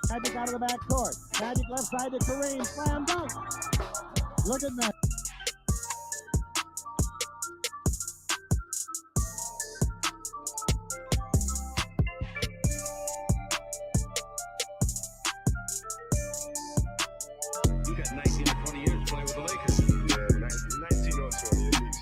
Magic out of the back court. Magic left side to Kareem. Slam dunk. Look at that. You got 19 or 20 years playing with the Lakers. Yeah, 19 or 20 at least.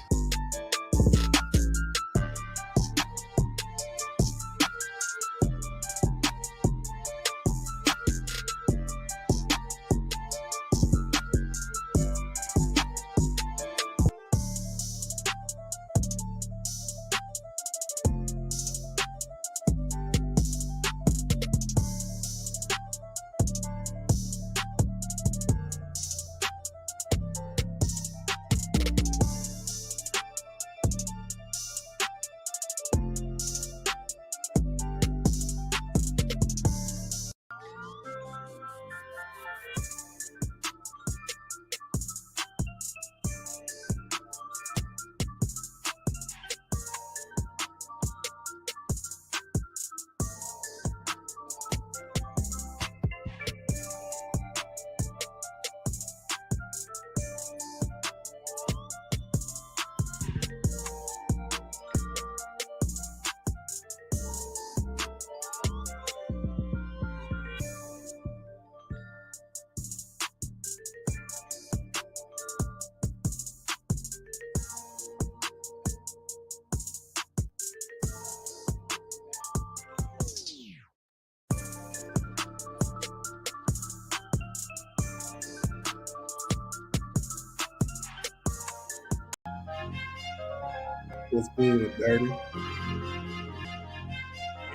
What's good, Dirty? In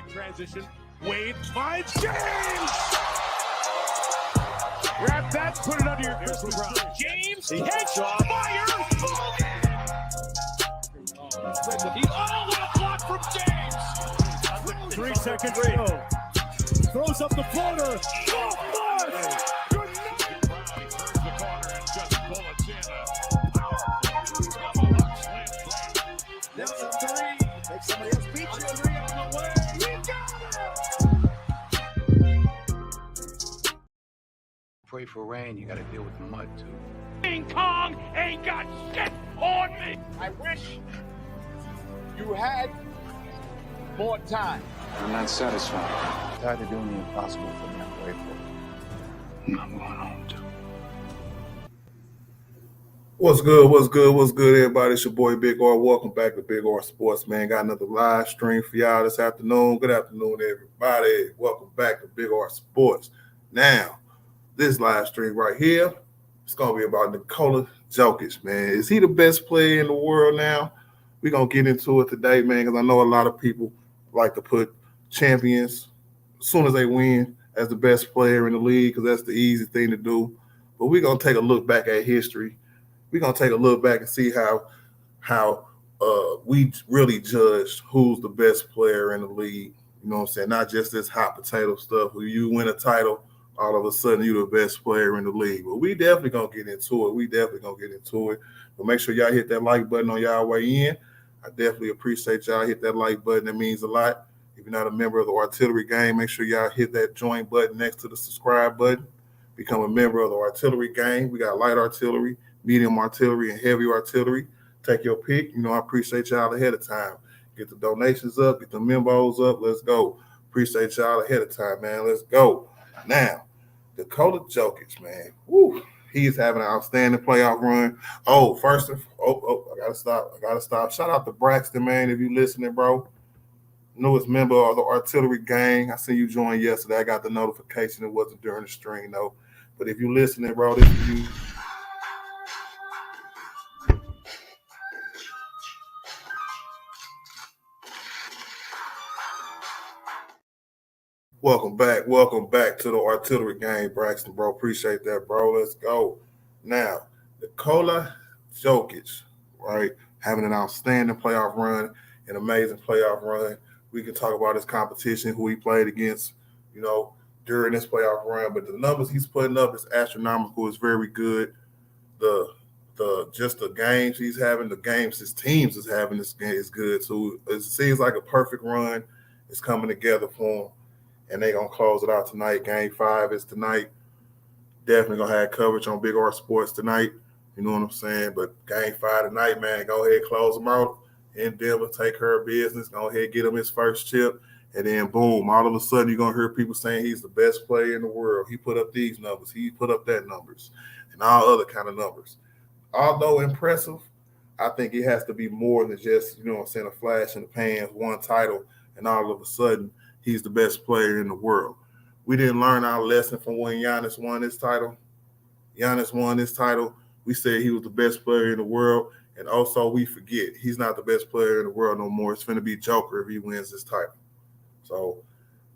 transition, Wade finds James! Grab that, put it under your Christmas tree. James, catch, fire! Oh, what a block from James! 3 seconds to go. Throws up the floater. Oh, flush! Good night! Brown, he turns the corner and just bullets in a powerful double slam. Down to 3. Make somebody else beat you. 3 on the way. We got it! Pray for rain, you gotta deal with the mud too. King Kong ain't got shit on me! I wish you had more time. I'm not satisfied. I'm tired of doing the impossible for me. I'm grateful. I'm going home too. What's good? What's good? What's good, everybody? It's your boy Big R. Welcome back to Big R Sports, man. Got another live stream for y'all this afternoon. Good afternoon, everybody. Welcome back to Big R Sports. Now, this live stream right here, it's going to be about Nikola Jokic, man. Is he the best player in the world now? We're going to get into it today, man, because I know a lot of people like to put champions as soon as they win as the best player in the league because that's the easy thing to do. But we're going to take a look back at history. We're going to take a look back and see how we really judged who's the best player in the league. You know what I'm saying? Not just this hot potato stuff where you win a title, all of a sudden you're the best player in the league. But we definitely going to get into it. But make sure y'all hit that like button on y'all way in. I definitely appreciate y'all. Hit that like button. That means a lot. If you're not a member of the Artillery Gang, make sure y'all hit that join button next to the subscribe button. Become a member of the Artillery Gang. We got light artillery, medium artillery, and heavy artillery. Take your pick. You know, I appreciate y'all ahead of time. Get the donations up. Get the members up. Let's go. Appreciate y'all ahead of time, man. Let's go. Now, Nikola Jokic, man. Woo. He's having an outstanding playoff run. I gotta stop. Shout out to Braxton, man. If you listening, bro. Newest member of the Artillery Gang. I seen you join yesterday. I got the notification. It wasn't during the stream, though. But if you listening, bro, this is you. Welcome back to the Artillery Gang, Braxton, bro. Appreciate that, bro. Let's go. Now, Nikola Jokic, right, having an outstanding playoff run, an amazing playoff run. We can talk about his competition, who he played against, you know, during this playoff run. But the numbers he's putting up is astronomical. It's very good. The games he's having, the games his teams is having is good too. It seems like a perfect run is coming together for him, and they're gonna close it out tonight. Game 5 is tonight. Definitely gonna have coverage on Big R Sports tonight. You know what I'm saying? But Game 5 tonight, man, go ahead, close them out. Endeavor, take care of business. Go ahead, get him his first chip. And then, boom, all of a sudden, you're going to hear people saying he's the best player in the world. He put up these numbers. He put up that numbers and all other kind of numbers. Although impressive, I think it has to be more than just, you know what I'm saying, a flash in the pans, one title, and all of a sudden, he's the best player in the world. We didn't learn our lesson from when Giannis won this title. Giannis won this title. We said he was the best player in the world. And also, we forget he's not the best player in the world no more. It's going to be Joker if he wins this title. So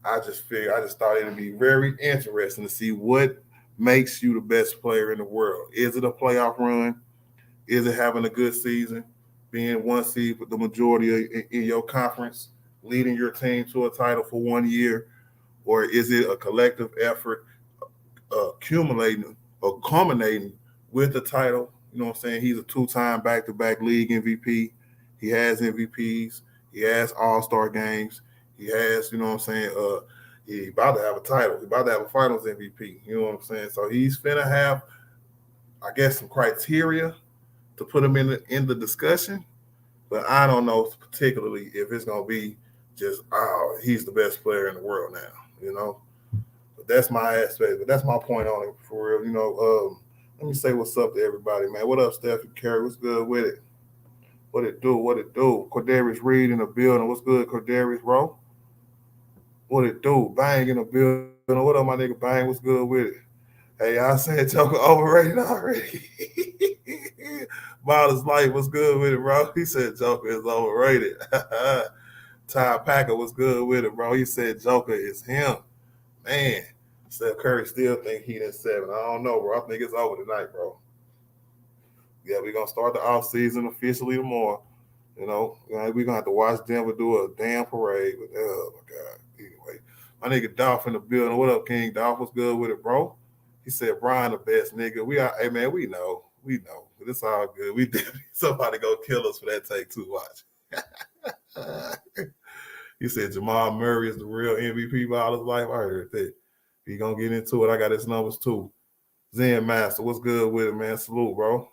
I just thought it would be very interesting to see what makes you the best player in the world. Is it a playoff run? Is it having a good season? Being one seed with the majority in your conference, leading your team to a title for 1 year? Or is it a collective effort accumulating or culminating with the title? You know what I'm saying? He's a 2-time back-to-back league MVP. He has MVPs. He has all-star games. He has, you know what I'm saying, he's about to have a title. He's about to have a finals MVP. You know what I'm saying? So he's finna have, I guess, some criteria to put him in the discussion. But I don't know particularly if it's going to be just, he's the best player in the world now, you know? But that's my aspect. But that's my point on it for real. You know, let me say what's up to everybody, man. What up, Stephen Curry? What's good with it? What it do? What it do? Cordarius Reed in the building. What's good, Cordarius, bro? What it do? Bang in the building. What up, my nigga? Bang, what's good with it? Hey, I said Joker overrated already. Miles Light, what's good with it, bro? He said Joker is overrated. Ty Packer, what's good with it, bro? He said Joker is him. Man, Steph Curry still think he in 7. I don't know, bro. I think it's over tonight, bro. Yeah, we're going to start the offseason officially tomorrow. You know, we're going to have to watch Denver do a damn parade. But, oh, my God. Anyway, my nigga Dolph in the building. What up, King? Dolph, what's good with it, bro? He said, Brian the best nigga. Hey, man, we know. But it's all good. We did. Somebody go kill us for that take two. Watch. He said Jamal Murray is the real MVP of all his life. I heard that. He going to get into it. I got his numbers, too. Zen Master, what's good with it, man? Salute, bro.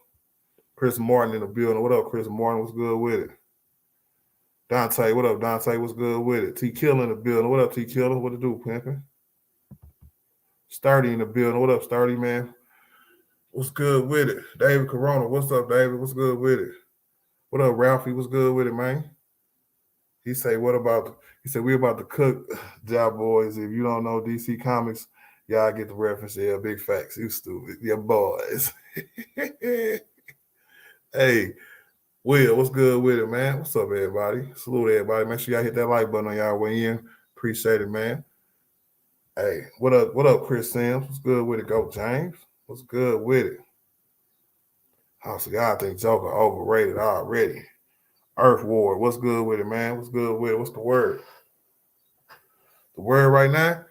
Chris Martin in the building. What up, Chris Martin? What's good with it? Dante, what up, Dante? What's good with it? T Killer in the building. What up, T Killer? What it do, pimpin'? Sturdy in the building. What up, Sturdy, man? What's good with it? David Corona. What's up, David? What's good with it? What up, Ralphie? What's good with it, man? He said, we about to cook, job boys. If you don't know DC Comics, y'all get the reference. Yeah, big facts. You stupid. Yeah, boys. Hey, Will, what's good with it, man? What's up, everybody? Salute everybody. Make sure y'all hit that like button on y'all way in. Appreciate it, man. Hey, what up, Chris Sims? What's good with it, Go James? What's good with it? So y'all think Joker overrated already. Earth Ward, what's good with it, man? What's good with it? What's the word? The word right now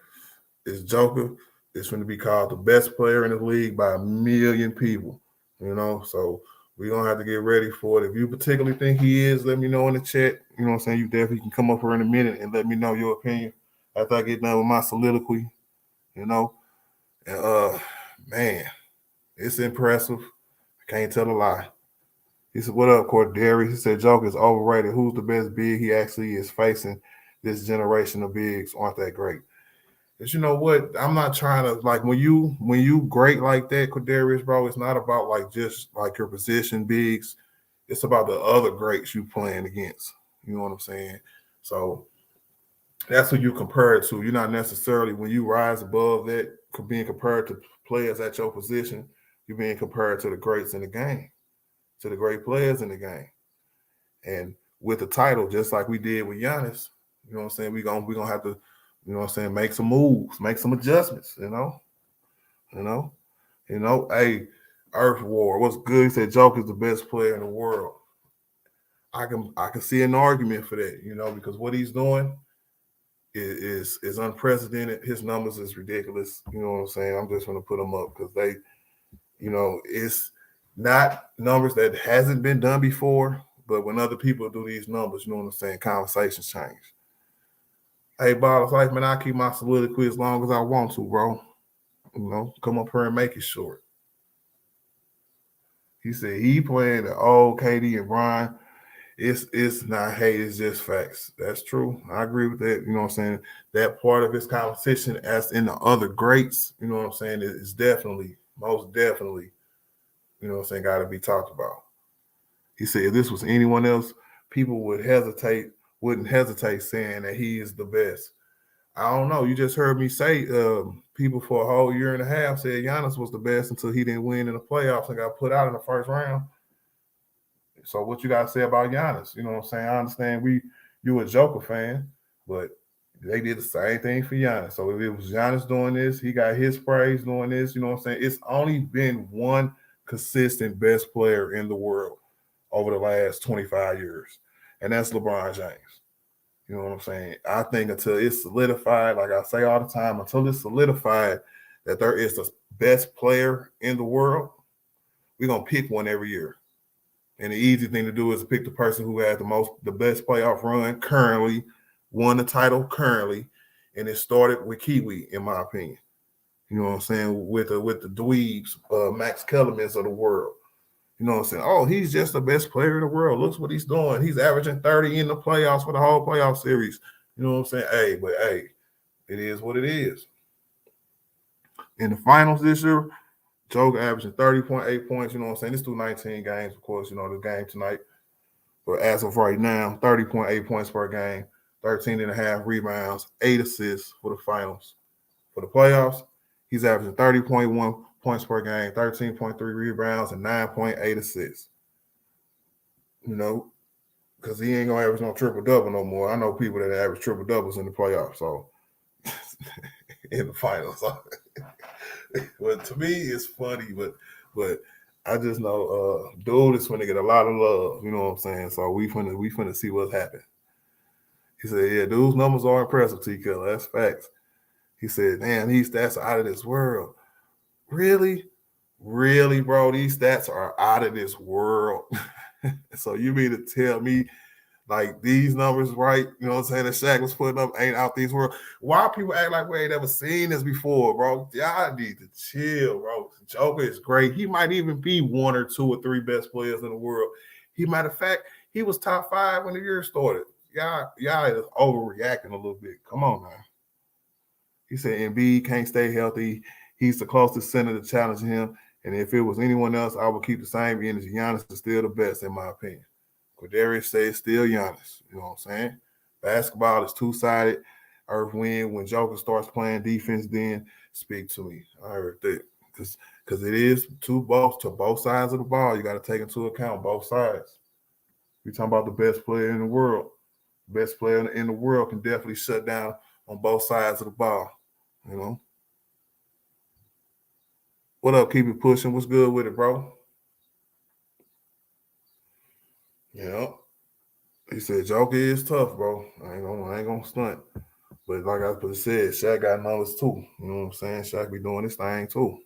is Joker is going to be called the best player in the league by 1 million people, you know? So we're going to have to get ready for it. If you particularly think he is, let me know in the chat. You know what I'm saying? You definitely can come up here in a minute and let me know your opinion after I get done with my soliloquy, you know? And, man, it's impressive. I can't tell a lie. He said, what up, Cordarius? He said, Joker is overrated. Who's the best big he actually is facing? This generation of bigs aren't that great. But you know what? I'm not trying to, like, when you great like that, Cordarius, bro, it's not about, like, just, like, your position bigs. It's about the other greats you playing against. You know what I'm saying? So that's who you compare it to. You're not necessarily, when you rise above that, being compared to players at your position, you're being compared to the greats in the game, to the great players in the game. And with the title, just like we did with Giannis, you know what I'm saying, we're gonna have to, you know what I'm saying, make some moves, make some adjustments, you know. Hey, Earth War, what's good? He said Joker's the best player in the world. I can see an argument for that, you know, because what he's doing, is unprecedented. His numbers is ridiculous. You know what I'm saying? I'm just going to put them up because they, it's not numbers that hasn't been done before. But when other people do these numbers, you know what I'm saying? Conversations change. Hey, Bottles Life, man, I keep my soliloquy as long as I want to, bro. Come up here and make it short. He said he playing the old KD and Brian. It's not hate, it's just facts. That's true. I agree with that. You know what I'm saying? That part of his competition, as in the other greats, you know what I'm saying, is definitely, most definitely, you know what I'm saying, got to be talked about. He said if this was anyone else, people wouldn't hesitate saying that he is the best. I don't know. You just heard me say people for a whole year and a half said Giannis was the best until he didn't win in the playoffs and got put out in the first round. So what you got to say about Giannis? You know what I'm saying? I understand you a Joker fan, but they did the same thing for Giannis. So if it was Giannis doing this, he got his praise doing this. You know what I'm saying? It's only been one consistent best player in the world over the last 25 years, and that's LeBron James. You know what I'm saying? I think until it's solidified, like I say all the time, until it's solidified that there is the best player in the world, we're going to pick one every year. And the easy thing to do is pick the person who had the best playoff run currently, won the title currently, and it started with Kiwi, in my opinion. You know what I'm saying? With the dweebs, Max Kellermans of the world. You know what I'm saying? Oh, he's just the best player in the world. Looks what he's doing. He's averaging 30 in the playoffs for the whole playoff series. You know what I'm saying? Hey, it is what it is. In the finals this year, Joker averaging 30.8 points. You know what I'm saying? It's through 19 games, of course. You know, the game tonight. But as of right now, 30.8 points per game, 13.5 rebounds, 8 assists for the finals. For the playoffs, he's averaging 30.1 points per game, 13.3 rebounds, and 9.8 assists. You know, because he ain't going to average no triple-double no more. I know people that average triple-doubles in the playoffs, so in the finals. But to me, it's funny, but I just know dude is going to get a lot of love, you know what I'm saying? So we finna see what's happening. He said, yeah, dude's numbers are impressive, T. Keller. That's facts. He said, man, these stats are out of this world. Really? Really, bro? These stats are out of this world. So you mean to tell me like these numbers, right? You know what I'm saying? That Shaq was putting up ain't out these world. Why people act like we ain't ever seen this before, bro? Y'all need to chill, bro. Joker is great. He might even be one or two or three best players in the world. Matter of fact, he was top 5 when the year started. Y'all is overreacting a little bit. Come on, man. He said Embiid can't stay healthy. He's the closest center to challenge him. And if it was anyone else, I would keep the same energy. Giannis is still the best, in my opinion. Quadarius says still Giannis. You know what I'm saying? Basketball is two-sided. Earth win. When Joker starts playing defense, then speak to me. I heard that. Because it is to both sides of the ball. You got to take into account both sides. We're talking about the best player in the world. The best player in the world can definitely shut down on both sides of the ball. You know? What up? Keep it pushing. What's good with it, bro? Yeah. He said Joker is tough, bro. I ain't gonna stunt. But like I said, Shaq got numbers too. You know what I'm saying? Shaq be doing this thing too.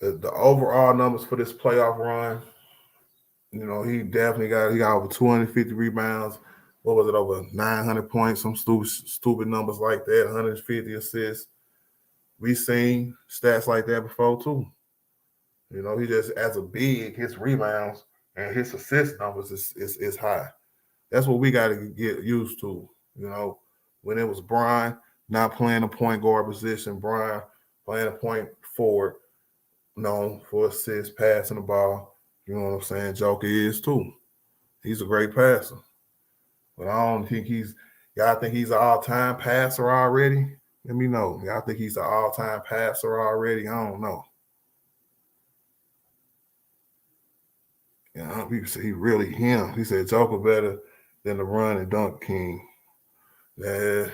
The overall numbers for this playoff run, you know, he got over 250 rebounds. What was it, over 900 points? Some stupid numbers like that, 150 assists. We seen stats like that before too. You know, he just, as a big, his rebounds and his assist numbers is high. That's what we got to get used to. You know, when it was Brian not playing a point guard position, Brian playing a point forward, known for assists, passing the ball. You know what I'm saying? Joker is too. He's a great passer. But I don't think y'all think he's an all-time passer already? Let me know. Y'all think he's an all-time passer already? I don't know. Yeah, people say he really him. He said Joker better than the run and dunk king. Yeah.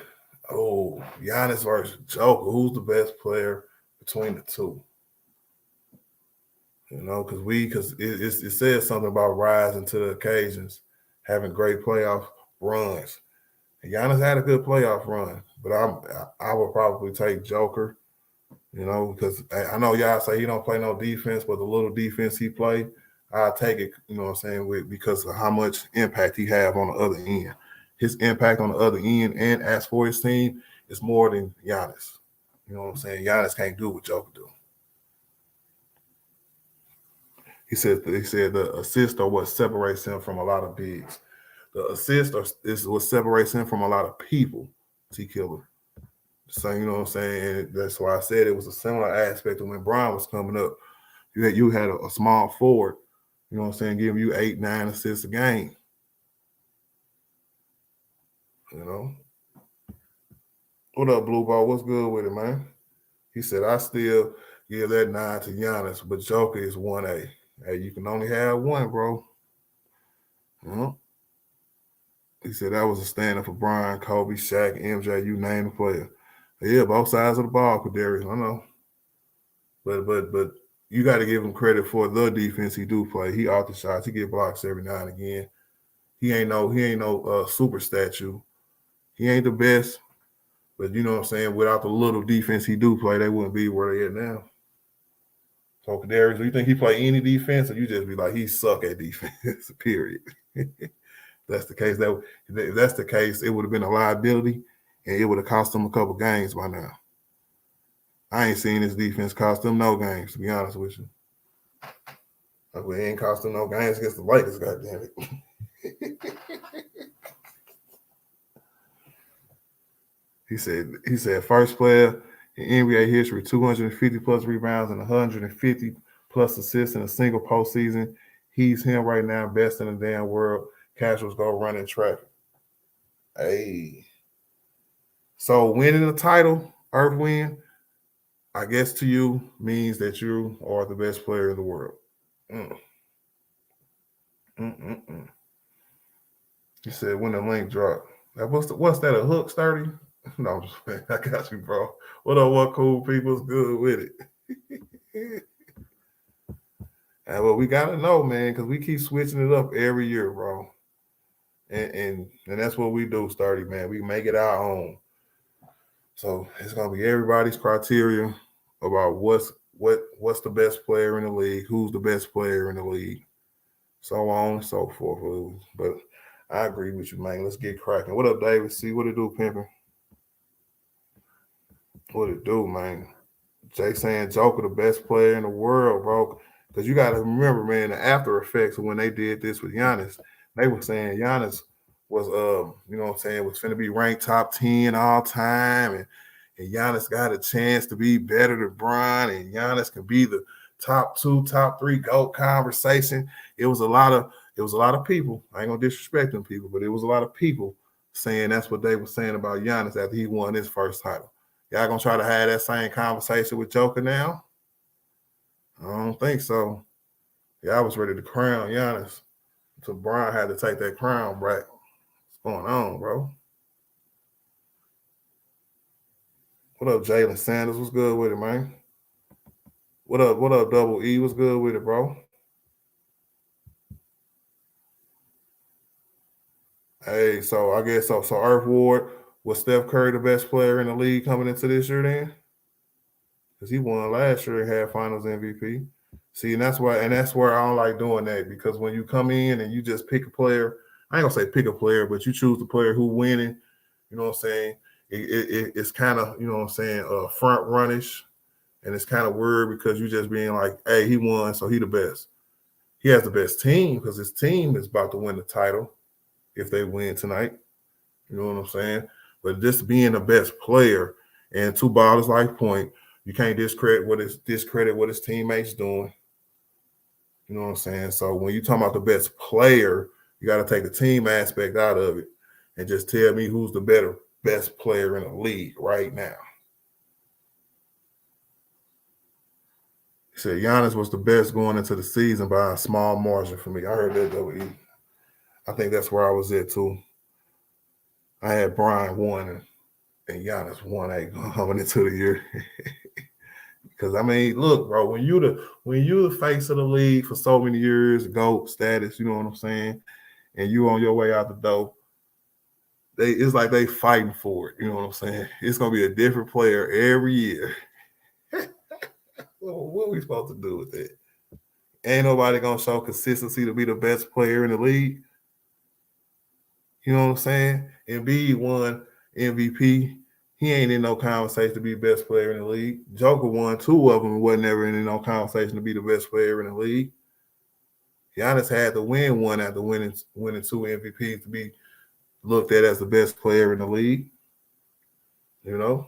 Oh, Giannis versus Joker. Who's the best player between the two? You know, because it says something about rising to the occasions, having great playoff runs. And Giannis had a good playoff run, but I would probably take Joker. You know, because I know y'all say he don't play no defense, but the little defense he play, I'll take it. You know what I'm saying? Because of how much impact he have on the other end. His impact on the other end and as for his team is more than Giannis. You know what I'm saying? Giannis can't do what Joker do. He said the assist are what separates him from a lot of bigs. The assist is what separates him from a lot of people. T. Killer. So you know what I'm saying? And that's why I said it was a similar aspect of when Brian was coming up. You had a small forward, you know what I'm saying, giving you 8, 9 assists a game. You know. What up, Blue Ball? What's good with it, man? He said, I still give that 9 to Giannis, but Joker is 1A. Hey, you can only have one, bro. You know? He said that was a stand-up for Brian, Kobe, Shaq, MJ, you name the player. Yeah, both sides of the ball, Kadarius. I know. But you got to give him credit for the defense he do play. He off the shots. He get blocks every now and again. He ain't no super statue. He ain't the best, but you know what I'm saying. Without the little defense he do play, they wouldn't be where they at now. So Kadarius, do you think he play any defense, or you just be like he suck at defense? Period. That's the case. If that's the case, it would have been a liability, and it would have cost him a couple games by now. I ain't seen his defense cost them no games, to be honest with you. Like, we ain't cost them no games against the Lakers, goddammit. He said first player in NBA history, 250 plus rebounds and 150 plus assists in a single postseason. He's him right now, best in the damn world. Casuals go running traffic. Hey. So winning the title, Earth win, I guess to you means that you are the best player in the world. He said when the link dropped. What's that, a hook, Sturdy? No, I'm just playing. I got you, bro. What up, what cool people's good with it? Well, we got to know, man, because we keep switching it up every year, bro. And that's what we do, Sturdy, man. We make it our own. So it's going to be everybody's criteria about what's the best player in the league, who's the best player in the league, so on and so forth. But I agree with you, man. Let's get cracking. What up, David? See what it do, pimping? What it do, man? Jay saying Joker the best player in the world, bro. Because you got to remember, man, the after effects of when they did this with Giannis, they were saying Giannis was, you know what I'm saying, was finna be ranked top 10 all time, and Giannis got a chance to be better than Bron, and Giannis can be the top 2, top 3 GOAT conversation. It was a lot of people. I ain't gonna disrespect them people, but it was a lot of people saying that's what they were saying about Giannis after he won his first title. Y'all gonna try to have that same conversation with Joker now? I don't think so. Y'all was ready to crown Giannis. So Bron had to take that crown back. What's going on, bro? What up, Jalen Sanders? What's good with it, man? What up, Double E? What's good with it, bro? Hey, so I guess so Earth Ward, was Steph Curry the best player in the league coming into this year then? Because he won last year and had finals MVP. See, and that's where I don't like doing that, because when you come in and you just pick a player, I ain't gonna say pick a player, but you choose the player who winning, you know what I'm saying? It's kind of, you know what I'm saying, front runnish, and it's kind of weird because you just being like, hey, he won, so he the best. He has the best team because his team is about to win the title if they win tonight. You know what I'm saying? But just being the best player and 2 ballers like point, you can't discredit what his teammates doing. You know what I'm saying? So when you talking about the best player, you got to take the team aspect out of it and just tell me who's the best player in the league right now. He said Giannis was the best going into the season by a small margin for me. I heard that, W.E. I think that's where I was at too. I had Brian 1 and Giannis 1A coming into the year. Because I mean, look, bro, when you the face of the league for so many years, GOAT status, you know what I'm saying, and you on your way out the door, it's like they fighting for it. You know what I'm saying? It's gonna be a different player every year. Well, what are we supposed to do with that? Ain't nobody gonna show consistency to be the best player in the league. You know what I'm saying? Embiid won MVP. He ain't in no conversation to be best player in the league. Joker won 2 of them and wasn't ever in no conversation to be the best player in the league. Giannis had to win one after winning 2 MVPs to be looked at as the best player in the league. You know?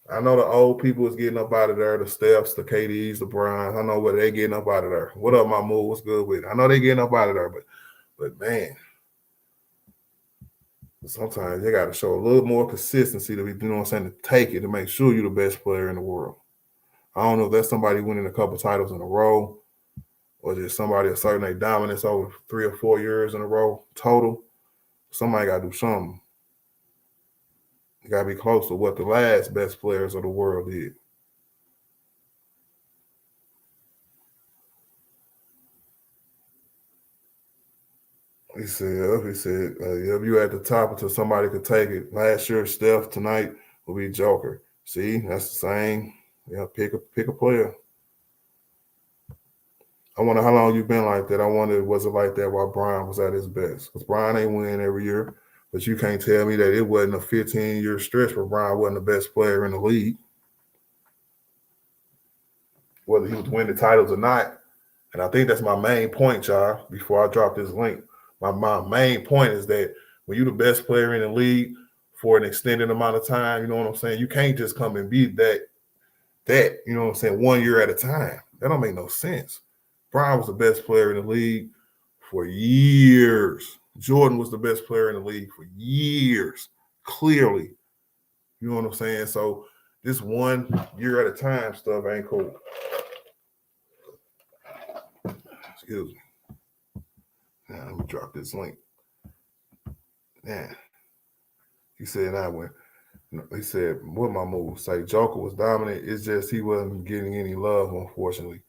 I know the old people is getting up out of there, the Stephs, the KDs, the Bryans. I know what they getting up out of there. What up, my move? What's good with it? I know they getting up out of there, but man, sometimes they got to show a little more consistency to be, you know what I'm saying, to take it, to make sure you're the best player in the world. I don't know if that's somebody winning a couple titles in a row or just somebody asserting their dominance over 3 or 4 years in a row total. Somebody got to do something. You got to be close to what the last best players of the world did. He said, if you at the top until somebody could take it. Last year, Steph, tonight will be Joker. See, that's the same. Yeah, pick a player. I wonder how long you've been like that. I wonder, was it like that while Brian was at his best? Because Brian ain't winning every year, but you can't tell me that it wasn't a 15-year stretch where Brian wasn't the best player in the league. Whether he was winning titles or not. And I think that's my main point, y'all, before I drop this link. My main point is that when you're the best player in the league for an extended amount of time, you know what I'm saying? You can't just come and be that, you know what I'm saying, 1 year at a time. That don't make no sense. Brian was the best player in the league for years. Jordan was the best player in the league for years, clearly. You know what I'm saying? So this 1 year at a time stuff ain't cool. Excuse me. Now, let me drop this link. Yeah. He said, he said, what my move say? Joker was dominant. It's just he wasn't getting any love, unfortunately.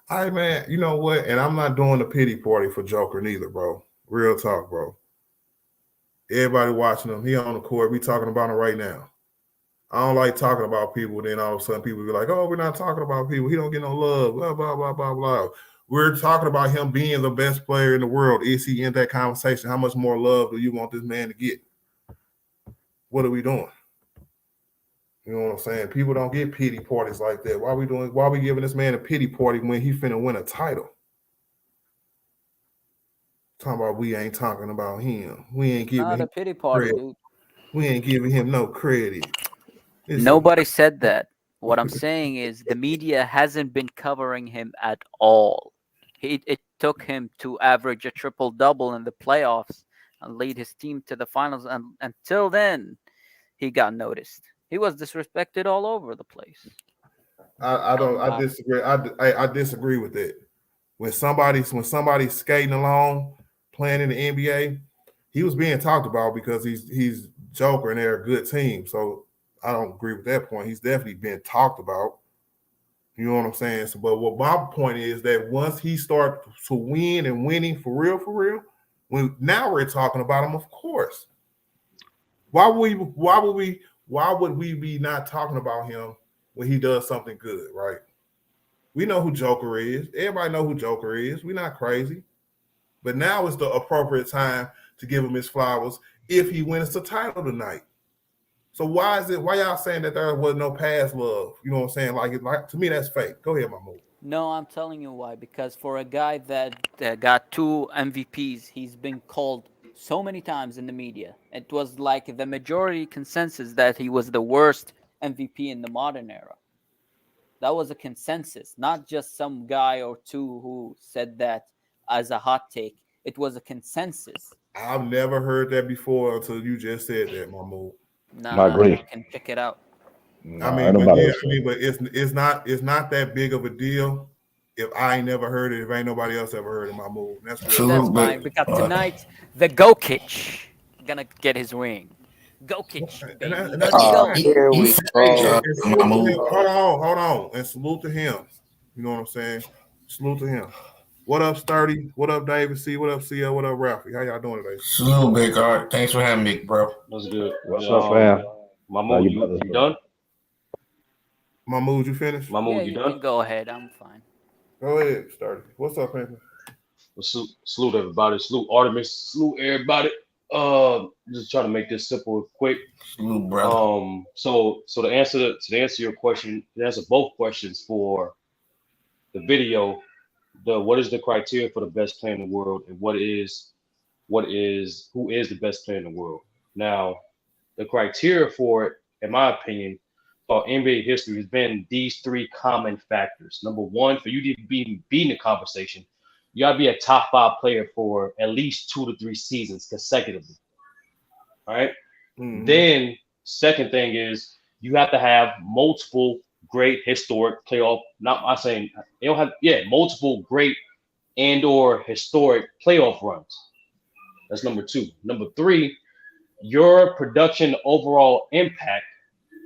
All right, man, you know what? And I'm not doing the pity party for Joker neither, bro. Real talk, bro. Everybody watching him. He on the court. We talking about him right now. I don't like talking about people. Then all of a sudden people be like, oh, we're not talking about people. He don't get no love, blah, blah, blah, blah, blah. We're talking about him being the best player in the world. Is he in that conversation? How much more love do you want this man to get? What are we doing? You know what I'm saying? People don't get pity parties like that. Why are we giving this man a pity party when he finna win a title? Talking about we ain't talking about him. We ain't giving him Not a pity party, credit. dude. We ain't giving him no credit. Nobody said that. What I'm saying is the media hasn't been covering him at all. It took him to average a triple-double in the playoffs and lead his team to the finals. And until then, he got noticed. He was disrespected all over the place. I disagree. I disagree with that. When somebody's skating along, playing in the NBA, he was being talked about because he's Joker and they're a good team. So I don't agree with that point. He's definitely been talked about. You know what I'm saying? So, but what my point is that once he starts to win and winning for real, now we're talking about him, of course. Why would we be not talking about him when he does something good, right? We know who Joker is. Everybody know who Joker is. We're not crazy. But now is the appropriate time to give him his flowers if he wins the title tonight. So why y'all saying that there was no past love? You know what I'm saying? Like to me, that's fake. Go ahead, Mahmoud. No, I'm telling you why. Because for a guy that got 2 MVPs, he's been called so many times in the media. It was like the majority consensus that he was the worst MVP in the modern era. That was a consensus, not just some guy or two who said that as a hot take. It was a consensus. I've never heard that before until you just said that, Mahmoud. I agree. You can check it out. No, ain't but it's not that big of a deal if I ain't never heard it, if ain't nobody else ever heard it, Mahmoud. That's That's fine, because tonight the Jokic gonna get his ring. Jokic, And baby. that- and Let's that's go. Here we Hey, go. and salute to him. Hold on, and salute to him. You know what I'm saying? Salute to him. What up, Sturdy? What up, David C? What up, CL? What up, Ralphie? How y'all doing today? Salute, big art. Thanks for having me, bro. What's good? What's up, fam? Mahmoud, you brothers you doing? done? Mahmoud, you finished? Yeah, Mahmoud, you you can done? go ahead. I'm fine. Go ahead, Sturdy. What's up, Panther? Well, salute everybody. Salute Artemis. Salute everybody. Just trying to make this simple and quick. Salute, brother. So to answer your question, to answer both questions for the video, what is the criteria for the best player in the world, and who is the best player in the world? Now, the criteria for it, in my opinion, for NBA history has been these three common factors. Number one, for you to be in the conversation, you gotta be a top 5 player for at least 2 to 3 seasons consecutively. All right. Mhm. Then second thing is you have to have multiple great historic playoff. Not I'm saying you don't have multiple great and or historic playoff runs. That's number 2. Number 3, your production overall impact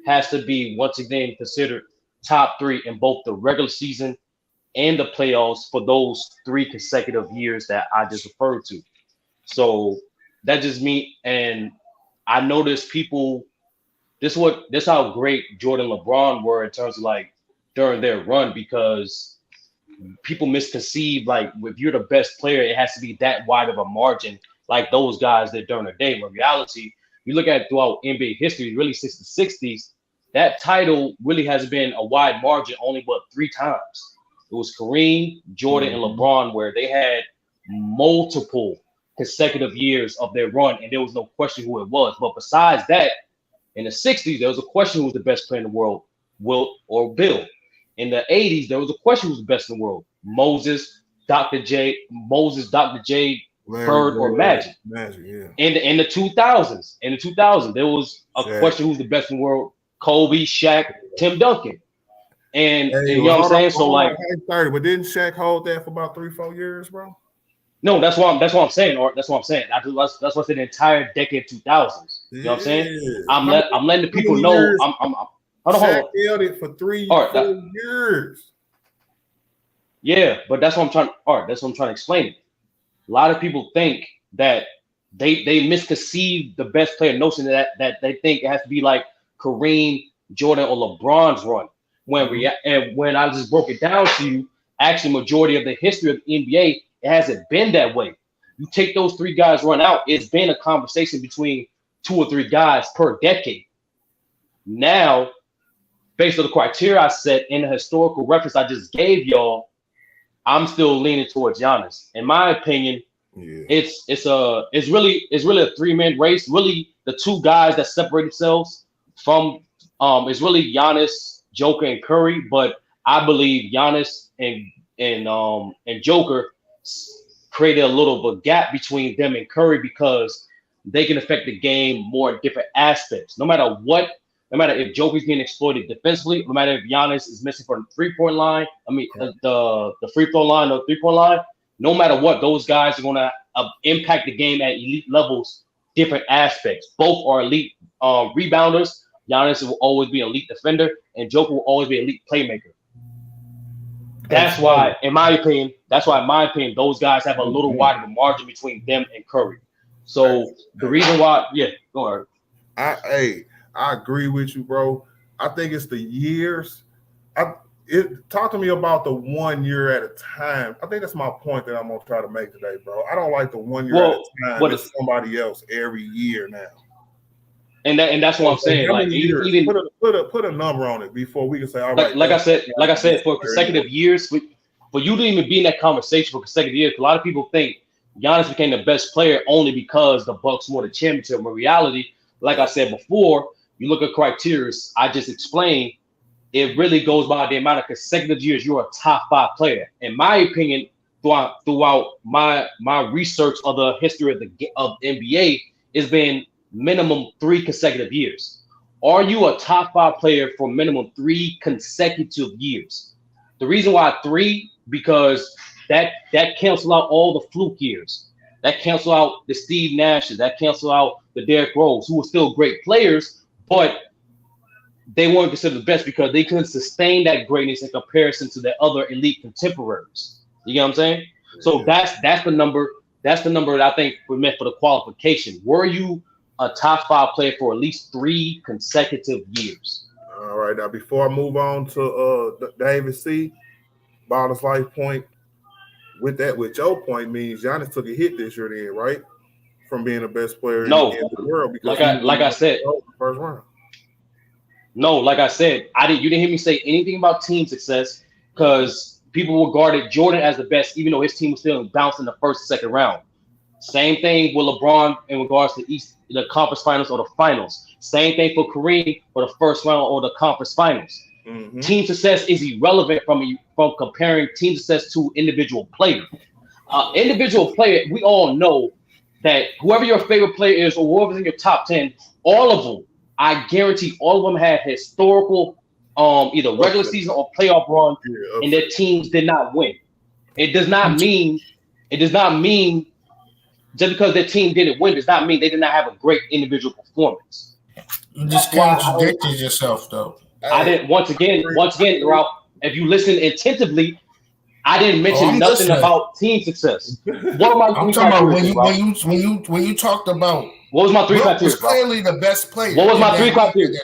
has to be once again considered top 3 in both the regular season and the playoffs for those 3 consecutive years that I just referred to. So that just means, and I noticed people, this how great Jordan LeBron were in terms of like during their run, because people misconceive like if you're the best player, it has to be that wide of a margin like those guys did during the day. When reality, you look at throughout NBA history, really since the 60s, that title really has been a wide margin only but 3 times. It was Kareem, Jordan, and LeBron, where they had multiple consecutive years of their run, and there was no question who it was. But besides that, in the 60s, there was a question who was the best player in the world, Wilt or Bill. In the 80s, there was a question who was the best in the world, Moses, Dr. J, Bird, or Magic. Magic, yeah. In the 2000s, there was a question who's the best in the world, Kobe, Shaq, Tim Duncan. And you know what I'm saying? So like 30, but didn't Shaq hold that for about 3-4 years, bro? No, that's what I'm saying. Or that's what I'm saying. That's what I said. The entire decade 2000s. You know what I'm saying? I'm letting the people know. I'm hold on. Shaq held it for 4 years. Yeah, but that's what I'm trying. That's what I'm trying to explain. A lot of people think that they misconceive the best player notion that they think it has to be like Kareem, Jordan, or LeBron's run. When I just broke it down to you, actually, majority of the history of the NBA, it hasn't been that way. You take those 3 guys run out, it's been a conversation between 2 or 3 guys per decade. Now, based on the criteria I set in the historical reference I just gave y'all, I'm still leaning towards Giannis. In my opinion, it's really a 3-man race. Really, the 2 guys that separate themselves from is really Giannis, Joker, and Curry. But I believe Giannis and Joker created a little of a gap between them and Curry because they can affect the game more in different aspects. No matter if Joker's being exploited defensively, no matter if Giannis is missing from the 3-point line, the free throw line or 3-point line, no matter what, those guys are going to impact the game at elite levels, different aspects. Both are elite rebounders. Giannis will always be an elite defender, and Joker will always be an elite playmaker. That's why, in my opinion, those guys have a little wider margin between them and Curry. So the reason why, go ahead. I agree with you, bro. I think it's the years. Talk to me about the 1 year at a time. I think that's my point that I'm gonna try to make today, bro. I don't like the 1 year at a time. It's somebody else every year now. And that's what I'm saying. Like even put a number on it before we can say, all right. Like I said, for consecutive years, for you to even be in that conversation for consecutive years, a lot of people think Giannis became the best player only because the Bucks won the championship. In reality, like I said before, you look at criteria I just explained, it really goes by the amount of consecutive years you're a top 5 player. In my opinion, throughout my research of the history of NBA, it's been minimum 3 consecutive years. Are you a top 5 player for minimum 3 consecutive years? The reason why 3, because that cancels out all the fluke years. That cancel out the Steve Nashes. That cancel out the Derrick Rose, who were still great players, but they weren't considered the best because they couldn't sustain that greatness in comparison to their other elite contemporaries. You get what I'm saying? So that's the number. That's the number that I think we meant for the qualification. Were you a top 5 player for at least 3 consecutive years? All right. Now, before I move on to David C., Ballers Life point, with your point means Giannis took a hit this year then, right? From being the best player in the world. Because like I said, first round. No, like I said, you didn't hear me say anything about team success because people regarded Jordan as the best, even though his team was still bouncing the first and second round. Same thing with LeBron in regards to the conference finals or the finals. Same thing for Kareem for the first round or the conference finals. Mm-hmm. Team success is irrelevant from comparing team success to individual player. Individual player, we all know that whoever your favorite player is or whoever's in your top 10, all of them, I guarantee all of them had historical either regular season or playoff run, and their teams did not win. It does not mean just because their team didn't win does not mean they did not have a great individual performance. You just contradicted yourself, though. I didn't. Once again, Ralph. If you listen attentively, I didn't mention nothing about team success. What am I'm talking about when you talked about what was my 3 criteria? Was clearly the best player. What was my 3 criteria?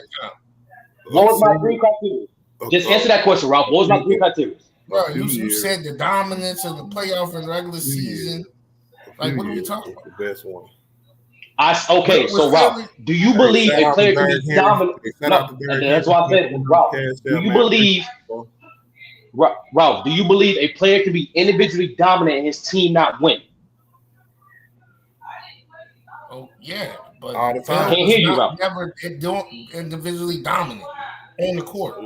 What was my 3 criteria? Just answer that question, Ralph. What was my 3 criteria? Bro, you said the dominance of the playoff and regular season. Like, what are we talking about? The best one. So Ralph, do you believe a player can be dominant? No, that's why I said, Ralph. Do you believe, Ralph? Do you believe a player can be individually dominant and his team not win? Oh yeah, but all the time. I can't hear you, Ralph. Never individually dominant on the court.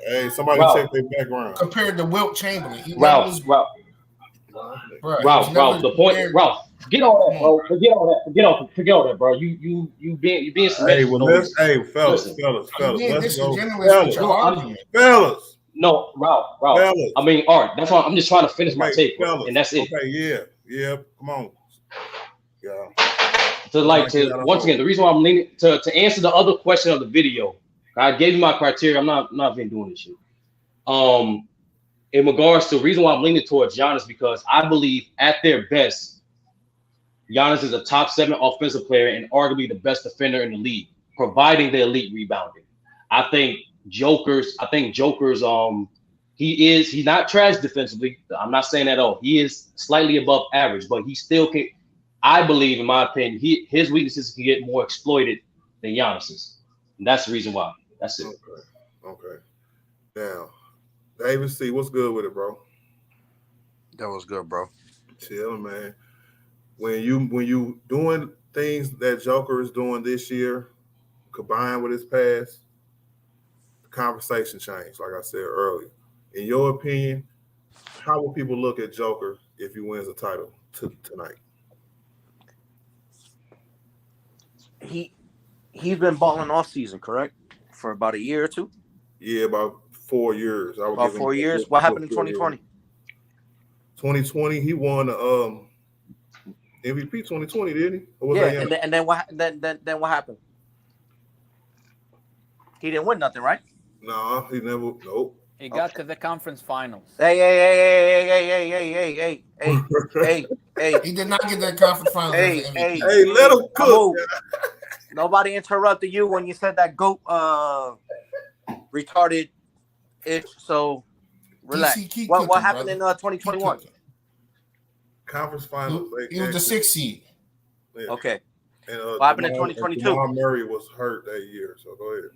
Hey, somebody check their background. Compared to Wilt Chamberlain, Ralph. The point, Ralph. Forget all that, bro. Forget all that, bro. You being submissive. Fellas. Let's go. Fellas. No, Ralph. Fellas. I mean, Art. That's why I'm just trying to finish my take, and that's it. Okay, yeah. Come on. Yeah. Once again, the reason why I'm leaning to answer the other question of the video, I gave you my criteria. I'm not even doing this shit. In regards to the reason why I'm leaning towards Giannis, because I believe at their best, Giannis is a top 7 offensive player and arguably the best defender in the league, providing the elite rebounding. I think Joker's he's not trash defensively. I'm not saying that at all. He is slightly above average, but he still can. I believe, in my opinion, his weaknesses can get more exploited than Giannis's. And that's the reason why. That's it. Okay. Now, David C., what's good with it, bro? That was good, bro. Chill, man. When you doing things that Joker is doing this year, combined with his past, the conversation changed, like I said earlier. In your opinion, how will people look at Joker if he wins the title tonight? He's been balling off season, correct? For about a year or 2? Yeah, about 4 years. About 4 years? What happened in 2020? 2020, he won MVP 2020, didn't he? Or was and then what happened? He didn't win nothing, right? No, he never. Nope. He got to the conference finals. Hey. He did not get that conference finals. Hey, let him cook. Nobody interrupted you when you said that GOAT retarded ish. So relax. What happened in 2021? Conference finals. He was the 6th seed. Yeah. Okay. And, what happened in 2022? Jamal Murray was hurt that year, so go ahead.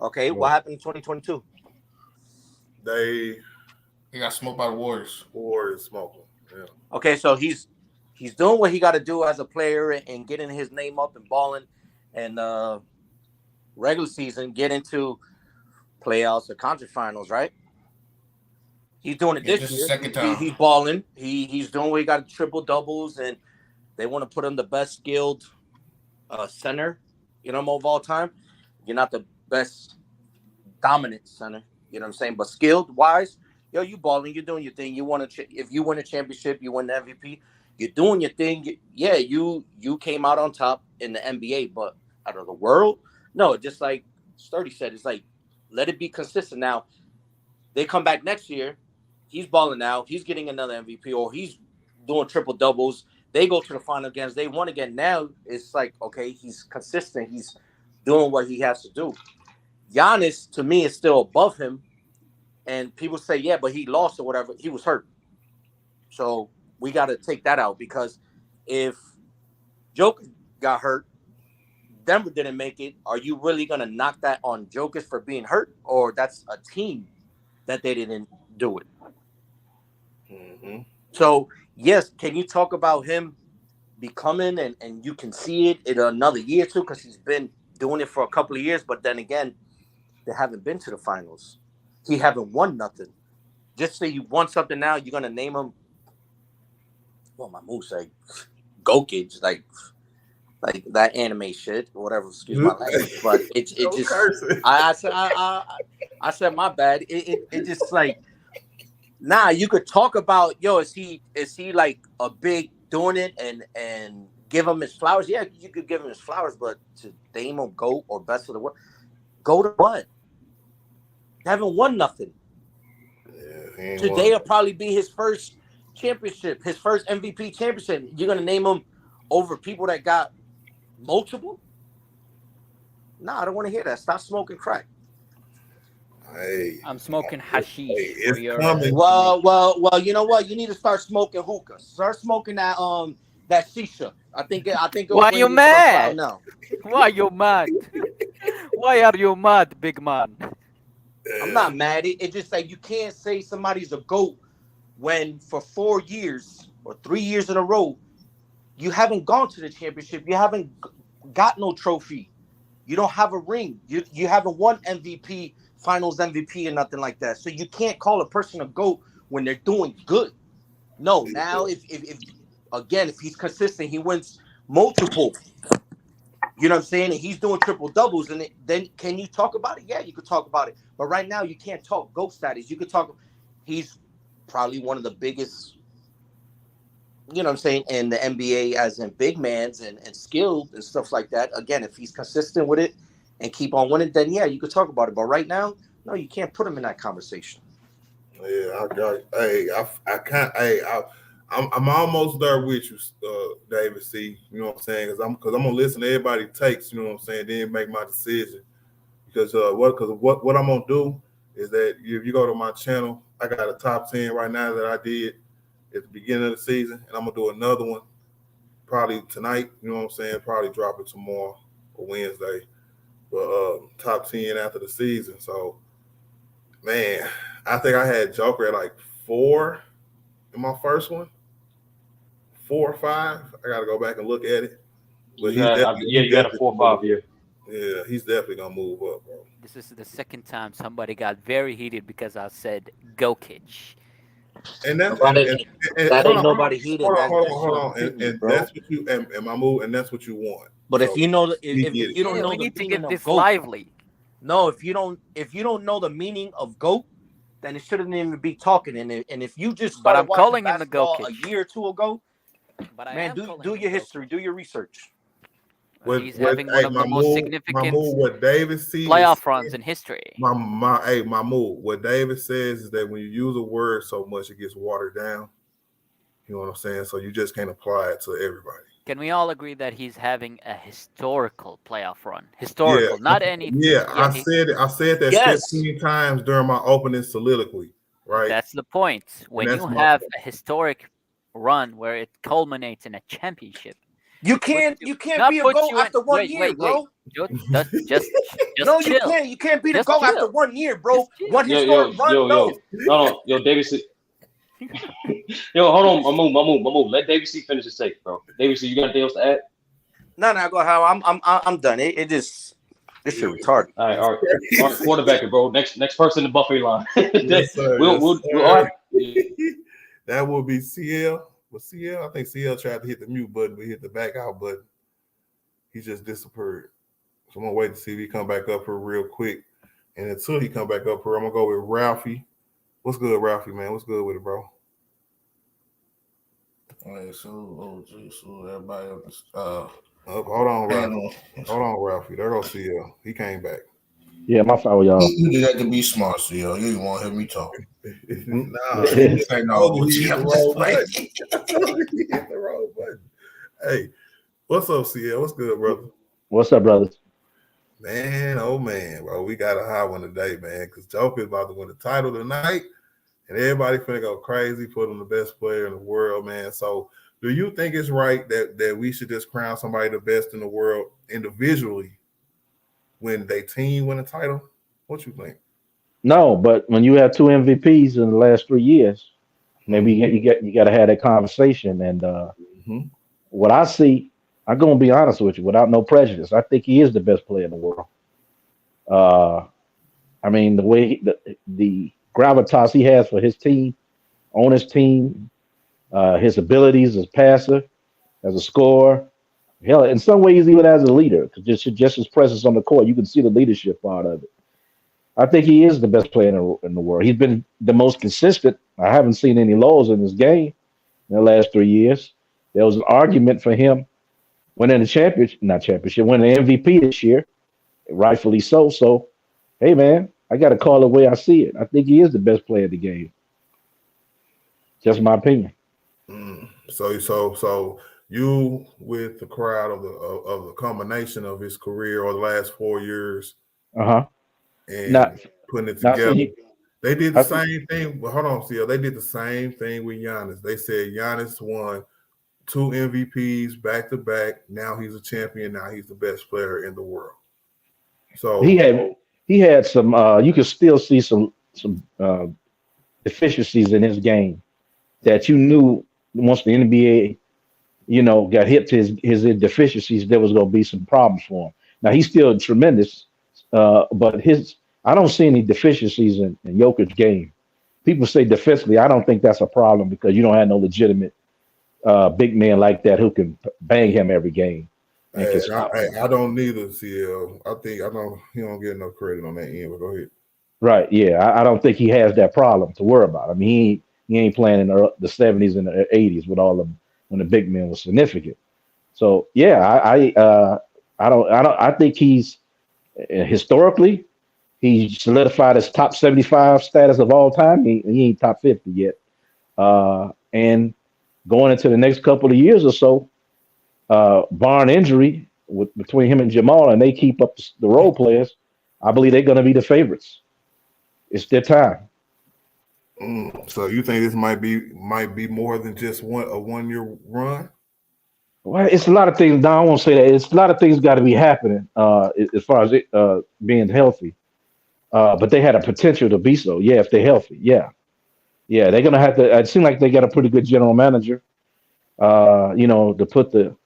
Okay, what happened in 2022? They got smoked by the Warriors. Warriors smoked him. Yeah. Okay, so he's doing what he got to do as a player and getting his name up and balling, and regular season get into playoffs or conference finals, right? He's doing it this year. Second time. He's balling. He's doing what he got, triple doubles, and they want to put him the best skilled center, of all time. You're not the best dominant center, you know what I'm saying? But skilled wise, you balling, you're doing your thing. If you win a championship, you win the MVP. You're doing your thing. Yeah, you came out on top in the NBA, but out of the world, no. Just like Sturdy said, it's like let it be consistent. Now they come back next year. He's balling out. He's getting another MVP, or he's doing triple doubles. They go to the final games. They won again. Now it's like, okay, he's consistent. He's doing what he has to do. Giannis, to me, is still above him. And people say, yeah, but he lost or whatever. He was hurt. So we got to take that out, because if Jokic got hurt, Denver didn't make it, are you really going to knock that on Jokic for being hurt? Or that's a team that they didn't do it? Mm-hmm. So, yes, can you talk about him becoming, and you can see it in another year too, because he's been doing it for a couple of years, but then again, they haven't been to the finals. He haven't won nothing. Just say you won something now, you're going to name him, well, my move say Jokic, like that anime shit or whatever, excuse my language, but it just, I said my bad. It just like, nah, you could talk about, yo, is he like a big doing it and give him his flowers? Yeah, you could give him his flowers, but to name him GOAT or best of the world, go to what? Haven't won nothing. Yeah, Today will probably be his first championship, his first MVP championship. You're gonna name him over people that got multiple? Nah, I don't want to hear that. Stop smoking crack. Hey, I'm smoking hashish. it's for your, coming. Well, you know what? You need to start smoking hookah. Start smoking that shisha. I think it'll Why bring you you mad? now. Why you mad? Why are you mad, big man? I'm not mad. It's just like you can't say somebody's a GOAT when for 4 years or 3 years in a row you haven't gone to the championship. You haven't got no trophy. You don't have a ring. You haven't won MVP, Finals MVP, or nothing like that. So you can't call a person a GOAT when they're doing good. No, now if he's consistent, he wins multiple. You know what I'm saying? And he's doing triple doubles, and then can you talk about it? Yeah, you could talk about it. But right now, you can't talk GOAT status. You could talk. He's probably one of the biggest, you know what I'm saying, in the NBA, as in big mans and skilled and stuff like that. Again, if he's consistent with it and keep on winning, then yeah, you could talk about it. But right now, no, you can't put him in that conversation. Yeah, I can't. I'm almost there with you, David C. You know what I'm saying? Because I'm gonna listen to everybody takes. You know what I'm saying? Then make my decision. Because what I'm gonna do is that if you go to my channel, I got a top 10 right now that I did at the beginning of the season, and I'm gonna do another one probably tonight. You know what I'm saying? Probably drop it tomorrow or Wednesday. But top 10 after the season. So, man, I think I had Joker at like 4 in my first one. 4 or 5. I got to go back and look at it. But you got a 4 or 5 here. Yeah, he's definitely gonna move up, bro. This is the second time somebody got very heated because I said Jokic. And that's that ain't nobody heated. Hold on. And that's what you and my move, and that's what you want. But so, if you know, if you don't know we the need to meaning get of this GOAT, lively. no, if you don't know the meaning of GOAT, then it shouldn't even be talking. And if you just But started I'm watching calling him the basketball Jokic. a year or two ago, But I man, am calling do him your the history, do your research. He's having one of the most significant what David sees playoff runs in history. My move. What David says is that when you use a word so much, it gets watered down. You know what I'm saying? So you just can't apply it to everybody. Can we all agree that he's having a historical playoff run? Historical, not any. Yeah, I said it. I said that 15 times during my opening soliloquy. Right. That's the point. When you have a historic run where it culminates in a championship, you can't be a GOAT after 1 year, bro. Just no, chill. you can't be the GOAT after 1 year, bro. One historic run, yo, David C. Yo, hold on, my move. Let David C finish his take, bro. David C, you got anything else to add? No, go ahead. I'm done. This shit retarded. All right, quarterback it, bro. Next person in the buffet line. Yes, sir. We'll that will be CL. Well, CL, I think CL tried to hit the mute button, but hit the back out button. He just disappeared. So I'm gonna wait to see if he come back up here real quick. And until he come back up here, I'm gonna go with Ralphie. What's good, Ralphie, man? What's good with it, bro? All right, so OG, so everybody on this, hold on, panel. Ralphie. Hold on, Ralphie. There goes CL. He came back. Yeah, my fault, y'all. You did that to be smart, so yo. You didn't want to hear me talk. Nah, Say no, told you OG, he hit the I'm just wrong playing. button. I told you he hit the wrong button. Hey, what's up, CL? What's good, brother? What's up, brothers? Man, oh man, bro, we got a high one today, man, because Joker is about to win the title tonight, and everybody finna go crazy, put him the best player in the world, man. So, do you think it's right that we should just crown somebody the best in the world individually when they team win a title? What you think? No, but when you have two MVPs in the last 3 years, maybe you got to have that conversation. And Mm-hmm. what I see, I'm gonna be honest with you, without no prejudice. I think he is the best player in the world. Uh, I mean, the way the gravitas he has for his team, on his team, his abilities as passer, as a scorer. Hell, in some ways, even as a leader, 'cause just his presence on the court, you can see the leadership part of it. I think he is the best player in the world. He's been the most consistent. I haven't seen any lows in his game in the last 3 years. There was an argument for him winning the championship, not championship, winning the MVP this year, rightfully so. So, hey, man, I got to call it the way I see it. I think he is the best player of the game. Just my opinion. So you with the crowd of the combination of his career or the last 4 years Uh huh. and Not, putting it not together. see. They did the I see. same thing. But hold on, CL. They did the same thing with Giannis. They said Giannis won 2 MVPs back to back. Now he's a champion. Now he's the best player in the world. He So had some. You could still see some deficiencies in his game that you knew once the NBA, got hit to his deficiencies, there was going to be some problems for him. Now he's still tremendous, but I don't see any deficiencies in Jokic's game. People say defensively, I don't think that's a problem because you don't have no legitimate big man like that who can bang him every game and can stop him. I don't neither, CL. I think he don't get no credit on that end, but go ahead. Right? Yeah, I don't think he has that problem to worry about. I mean, he ain't playing in the '70s and the '80s with all of them when the big man was significant. So yeah, I think he's historically he solidified his top 75 status of all time. He ain't top 50 yet. And going into the next couple of years or so, barring injury between him and Jamal, and they keep up the role players, I believe they're going to be the favorites. It's their time. So you think this might be more than just a 1 year run? Well, it's a lot of things. Now I won't say that. It's a lot of things got to be happening as far as being healthy. But they had a potential to be so. Yeah, if they're healthy. Yeah, they're gonna have to. It seems like they got a pretty good general manager. To put the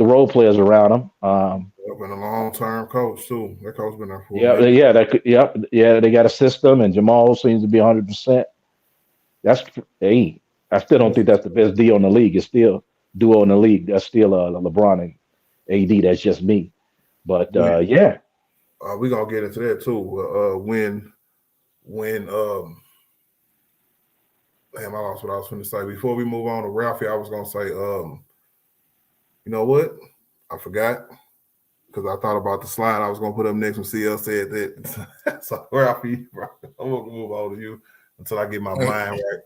role players around them. Been a long-term coach too. That coach been there for a Yeah, minute. yeah, yeah. They got a system, and Jamal seems to be 100%. Hey, I still don't think that's the best deal in the league. It's still duo in the league. That's still LeBron and AD. That's just me. But yeah, We're gonna get into that too. When damn, I lost what I was going to say. Before we move on to Ralphie, I was gonna say, you know what? I forgot because I thought about the slide I was gonna put up next when CL said that. So Ralphie, I'm gonna move on to you until I get my mind right.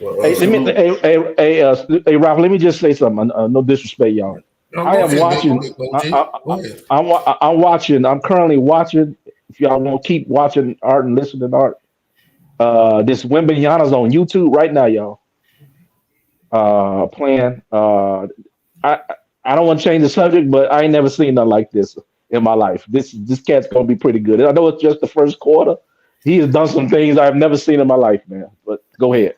Well, hey, Ralph. Let me just say something. No disrespect, y'all. No, I go am ahead, watching. Go ahead. I'm watching. I'm currently watching. If y'all want to keep watching art and listening to art, this Wembanyama's on YouTube right now, y'all. Playing. I I don't want to change the subject, but I ain't never seen nothing like this in my life. This cat's gonna be pretty good. I know it's just the first quarter. He has done some things I've never seen in my life, man. But go ahead.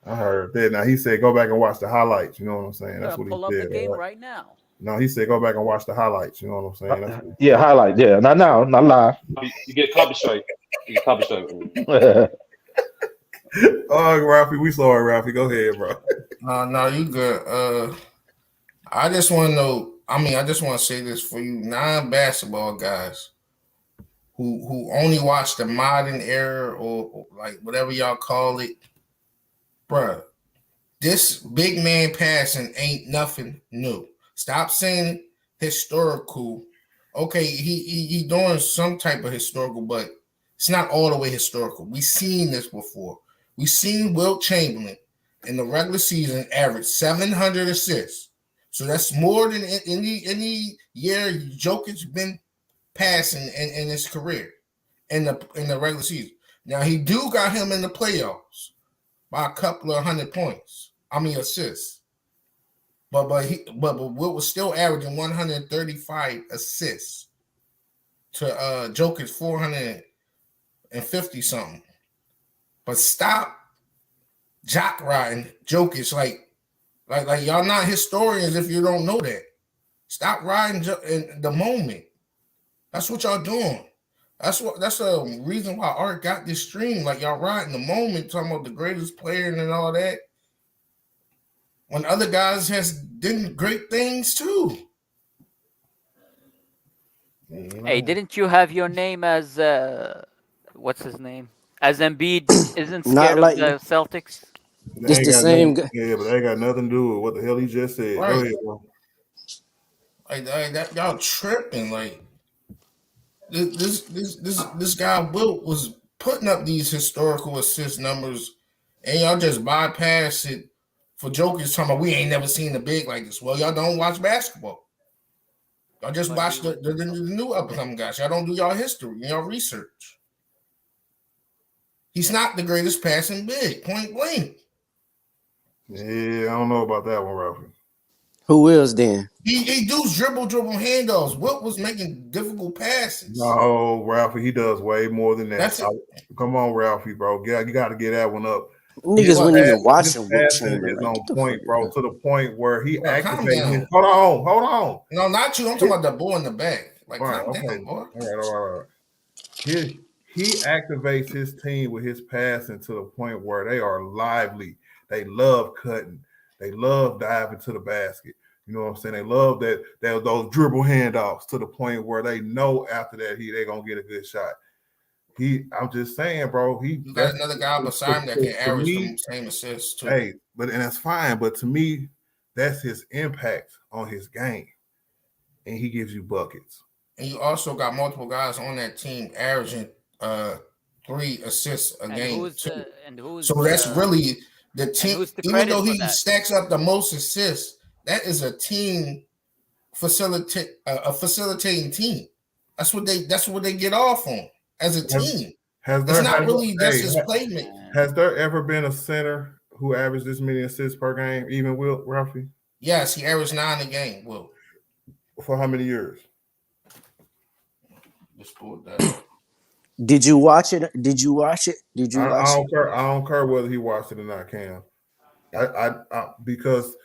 I heard that. Now he said go back and watch the highlights. You know what I'm saying? I'm That's gonna what he pull up the said. game All right. right now. No, he said go back and watch the highlights. You know what I'm saying? That's what he Yeah, highlight. Yeah, not now, not live. You get copy strike. You get copy strike. said. Oh, Ralphie, we sorry, Ralphie. Go ahead, bro. No, you good. I just want to know. I just want to say this for you non-basketball guys who only watch the modern era or like whatever y'all call it, bruh. this big man passing ain't nothing new. Stop saying historical. Okay, he doing some type of historical, but it's not all the way historical. We've seen this before. We've seen Wilt Chamberlain in the regular season average 700 assists. So that's more than any year Jokic been passing in his career in the regular season. Now he do got him in the playoffs by a couple of 100 points. I mean assists. But Wilt was still averaging 135 assists to Jokic 450 something. But stop jock riding Jokic like y'all not historians if you don't know that. Stop riding in the moment. That's what y'all doing. That's a reason why Art got this stream. Like y'all riding the moment, talking about the greatest player and all that. When other guys has done great things too. Hey, didn't you have your name as what's his name? As Embiid isn't Not scared of like the Celtics? That this ain't the got same nothing, guy. yeah, but that ain't got nothing to do with what the hell he just said. Go Right. ahead, bro. Like that y'all tripping. Like this guy Wilt was putting up these historical assist numbers, and y'all just bypass it for Jokic talking about we ain't never seen the big like this. Well, y'all don't watch basketball. Y'all just But watch he the was new up and coming guys. Y'all don't do y'all history and y'all research. He's not the greatest passing big, point blank. Yeah, I don't know about that one, Ralphie. Who is then? He does dribble handoffs. Wilt was making difficult passes. No, Ralphie, he does way more than that. That's it. Come on, Ralphie, bro. You got to get that one up. Niggas What? wouldn't even His watching Wilt passing Chamberlain. is Like, on get the point, fuck bro, out. to the point where he Bro, calm activates his. down. Hold on. No, not you. I'm talking about the boy in the back. Like, All right, calm okay. down, boy. All right. He activates his team with his passing to the point where they are lively. They love cutting. They love diving to the basket. You know what I'm saying? They love that those dribble handoffs to the point where they know after that they're gonna get a good shot. I'm just saying, bro. You got another guy beside him that can to average me, the same assists too. hey, and that's fine. But to me, that's his impact on his game, and he gives you buckets. And you also got multiple guys on that team averaging 3 assists a and game too. who's So that's really the and team. who's the Even credit though for he that? stacks up the most assists, that is a team facilitating team. That's what they get off on as a team. It's not really just his playmaking. Has there ever been a center who averaged this many assists per game, even Wilt, Ralphie? Yes, he averaged 9 a game. Will. For how many years? Just pulled that up. Did you watch it? I don't care whether he watched it or not, Cam. I because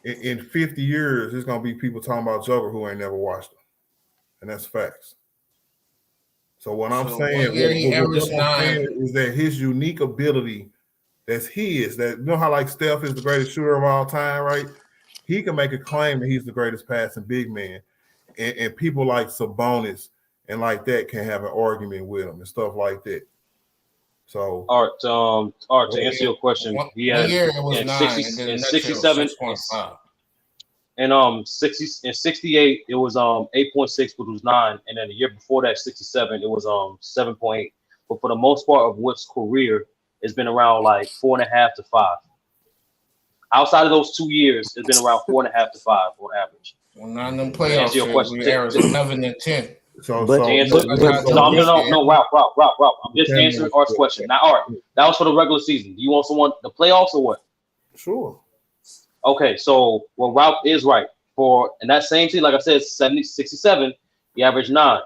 in 50 years, there's gonna be people talking about Joker who ain't never watched him, and that's facts. So what I'm saying, is that his unique ability, that's his. That you know how like Steph is the greatest shooter of all time, right? He can make a claim that he's the greatest passing big man, and people like Sabonis and like that can have an argument with him and stuff like that. So, Art, to answer your question, he had year it was in 9, 60, and then in the next year was 67, 6.5. and 68 it was 8.6, which was 9, and then the year before that 67 it was 7.8. But for the most part of Witt's career, it's been around like 4.5 to 5. Outside of those 2 years, it's been around 4.5 to 5 on average. Well, not in them To playoff answer your series, question, we averaged 11 and 10. So, But- to answer, but- no, Ralph. I'm just answering Art's question. Now, Art, that was for the regular season. Do you want someone the playoffs or what? Sure. Okay, so well, Ralph is right. For in that same season, like I said, 67, he averaged 9.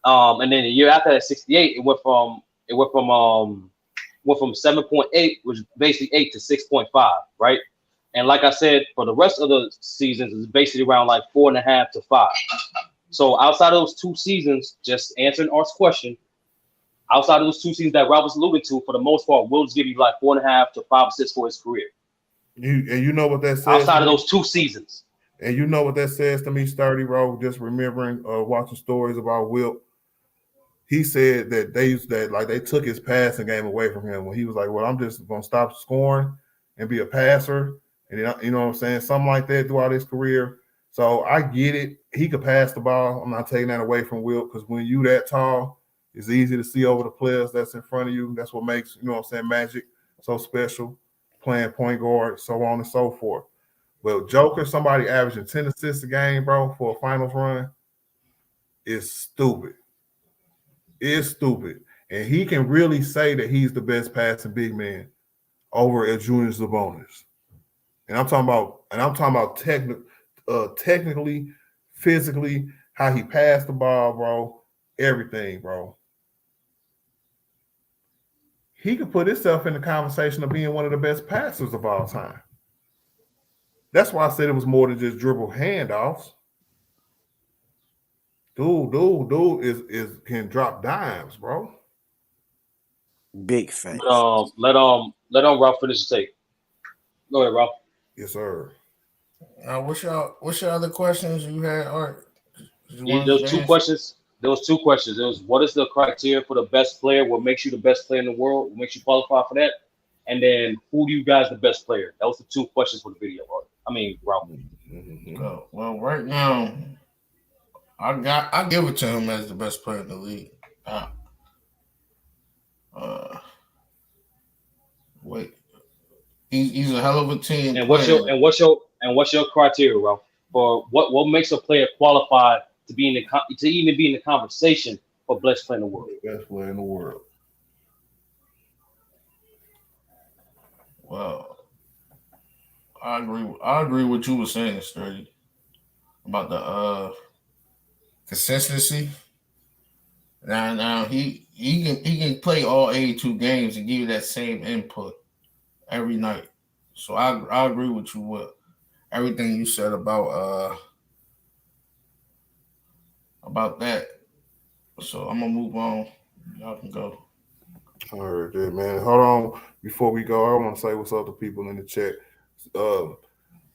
And then the year after that, 68, it went from 7.8, which is basically 8 to 6.5, right? And like I said, for the rest of the seasons, it's basically around like 4.5 to 5. So outside of those 2 seasons, just answering Art's question, outside of those 2 seasons that Ralph was alluding to, for the most part, Will just give you like 4.5 to 5 assists for his career. You know what that says? Outside of those 2 seasons. And you know what that says to me, Sturdy, bro, just remembering watching stories about Wilt. He said that they took his passing game away from him when he was like, well, I'm just gonna stop scoring and be a passer, and then, you know what I'm saying, something like that throughout his career. So I get it. He could pass the ball. I'm not taking that away from Wilt because when you that tall, it's easy to see over the players that's in front of you. That's what makes, you know what I'm saying, Magic so special, playing point guard, so on and so forth. Well, Joker, somebody averaging 10 assists a game, bro, for a finals run is stupid. It's stupid. And he can really say that he's the best passing big man over at Junior Sabonis. And I'm talking about technically, physically, how he passed the ball, bro, everything, bro. He could put himself in the conversation of being one of the best passers of all time. That's why I said it was more than just dribble handoffs. Dude is can drop dimes, bro. Big facts. Let Ralph finish the take. Go ahead, Ralph. Yes, sir. What's your other questions you had, Art? Yeah, there was two questions. There was what is the criteria for the best player? What makes you the best player in the world? What makes you qualify for that? And then who do you guys the best player? That was the two questions for the video, Art. I mean, Ralph. Well, right now, I give it to him as the best player in the league. Wait, he's a hell of a team. And what's your criteria, Ralph, for what makes a player qualified to be to even be in the conversation for best player in the world? Best player in the world. Well, I agree with what you were saying, Sturdy, about the consistency. Now he can play all 82 games and give you that same input every night. So I agree with you with everything you said about that. So I'm gonna move on. Y'all can go. All right, there, man. Hold on. Before we go, I want to say what's up to people in the chat. A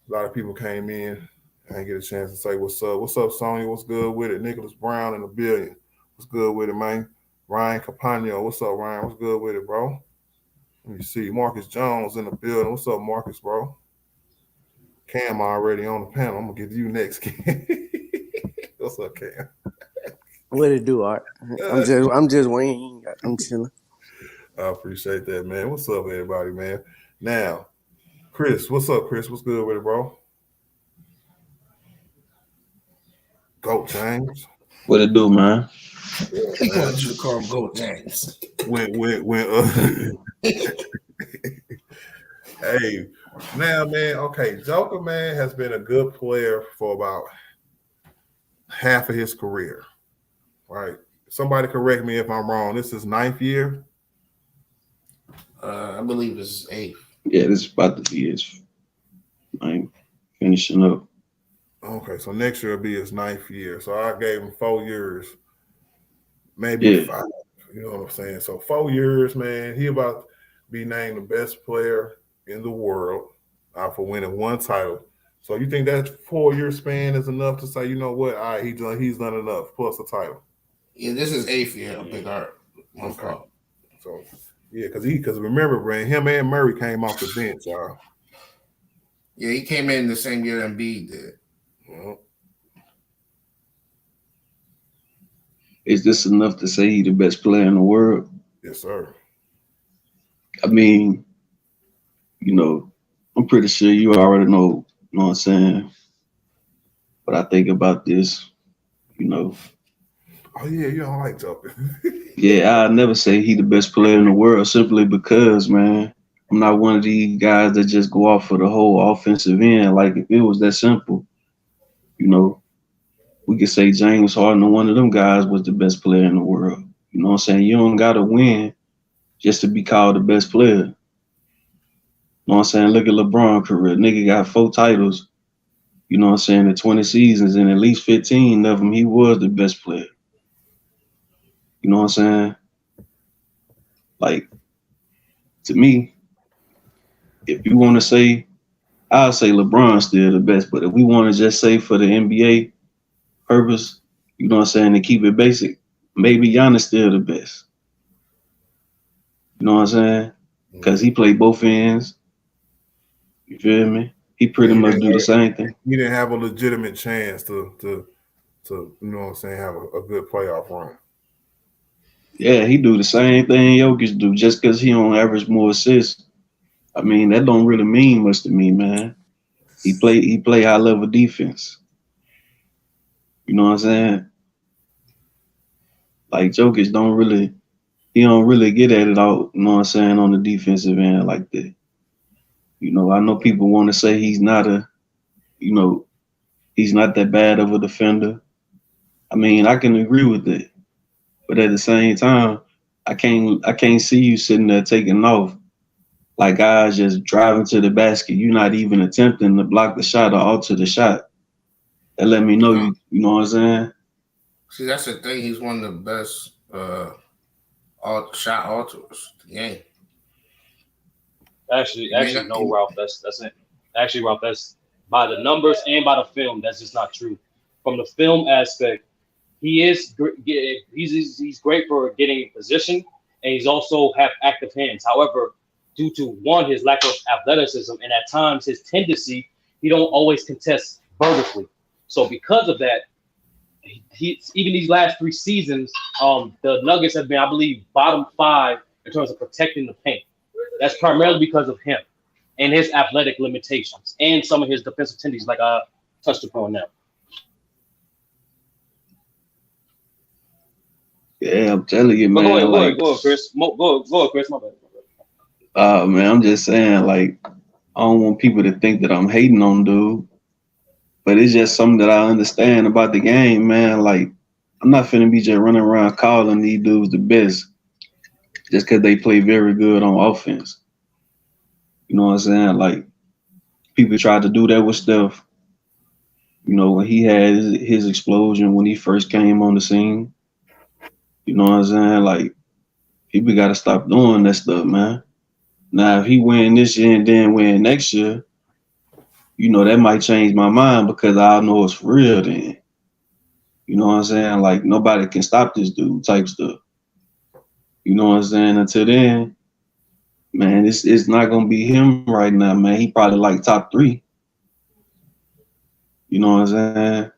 lot of people came in. I didn't get a chance to say what's up. What's up, Sonya? What's good with it? Nicholas Brown in a billion. What's good with it, man? Ryan Capano. What's up, Ryan? What's good with it, bro? Let me see. Marcus Jones in the building. What's up, Marcus, bro? Cam already on the panel. I'm gonna get you next, Cam. What's up, Cam? What it do, Art? I'm just waiting. I'm chilling. I appreciate that, man. What's up, everybody, man? Now, Chris, what's up, Chris? What's good with it, bro? Goat James. What it do, man? He wanted you to call him Goat James. Hey, now, man, okay, Joker, man, has been a good player for about half of his career, right? Somebody correct me if I'm wrong. This is 9th year? I believe this is 8th. Yeah, this is about to be his. I'm finishing up. Okay, so next year will be his 9th year. So I gave him 4 years, maybe 5. You know what I'm saying? So 4 years, man. He about to be named the best player in the world for winning 1 title. So you think that 4-year span is enough to say, you know what? All right, he's done enough plus a title. Yeah, this is 8th year. Big Art. Okay. So yeah, because remember, Brand, him and Murray came off the bench, y'all. Yeah, he came in the same year Embiid did. Is this enough to say he's the best player in the world? Yes, sir. I mean, you know, I'm pretty sure you already know what I'm saying? But I think about this, you know. Oh, yeah, you don't like Joker. Yeah, I never say he the best player in the world simply because, man, I'm not one of these guys that just go off for the whole offensive end. Like, if it was that simple, you know, we could say James Harden or one of them guys was the best player in the world. You know what I'm saying? You don't got to win just to be called the best player. You know what I'm saying? Look at LeBron's career. Nigga got 4 titles, you know what I'm saying, in 20 seasons, and at least 15 of them, he was the best player. You know what I'm saying? Like, to me, if you want to say, I'll say LeBron's still the best, but if we want to just say for the NBA purpose, you know what I'm saying, to keep it basic, maybe Giannis still the best. You know what I'm saying? Because he played both ends. You feel me? He Yeah, pretty much do the same thing. he didn't have a legitimate chance to you know what I'm saying, have a good playoff run. Yeah, he do the same thing Jokic do. Just because he on average more assists, I mean that don't really mean much to me, man. He play high level defense. You know what I'm saying? Like Jokic don't really get at it all. You know what I'm saying, on the defensive end like that. You know, I know people want to say he's not he's not that bad of a defender. I mean, I can agree with that. But at the same time, I can't see you sitting there taking off like guys just driving to the basket. You're not even attempting to block the shot or alter the shot. That let me know you know what I'm saying? See, that's the thing. He's one of the best shot alterers in the game. Actually, no, Ralph. That's it. Actually, Ralph, that's by the numbers and by the film. That's just not true. From the film aspect, he's great for getting in position, and he's also have active hands. However, due to one, his lack of athleticism, and at times his tendency, he don't always contest vertically. So because of that, he even these last 3 seasons, the Nuggets have been, I believe, bottom 5 in terms of protecting the paint. That's primarily because of him and his athletic limitations and some of his defensive tendencies, like I touched upon now. Yeah, I'm telling you, man. Go ahead, Chris. Go ahead, Chris. My bad. Man, I'm just saying, like, I don't want people to think that I'm hating on dude, but it's just something that I understand about the game, man. Like, I'm not finna be just running around calling these dudes the best just because they play very good on offense. You know what I'm saying? Like, people tried to do that with Steph. You know, when he had his explosion when he first came on the scene. You know what I'm saying? Like, people got to stop doing that stuff, man. Now, if he win this year and then win next year, you know, that might change my mind because I know it's for real then. You know what I'm saying? Like, nobody can stop this dude type stuff. You know what I'm saying? Until then, man, it's not going to be him right now, man. He probably like top 3. You know what I'm saying?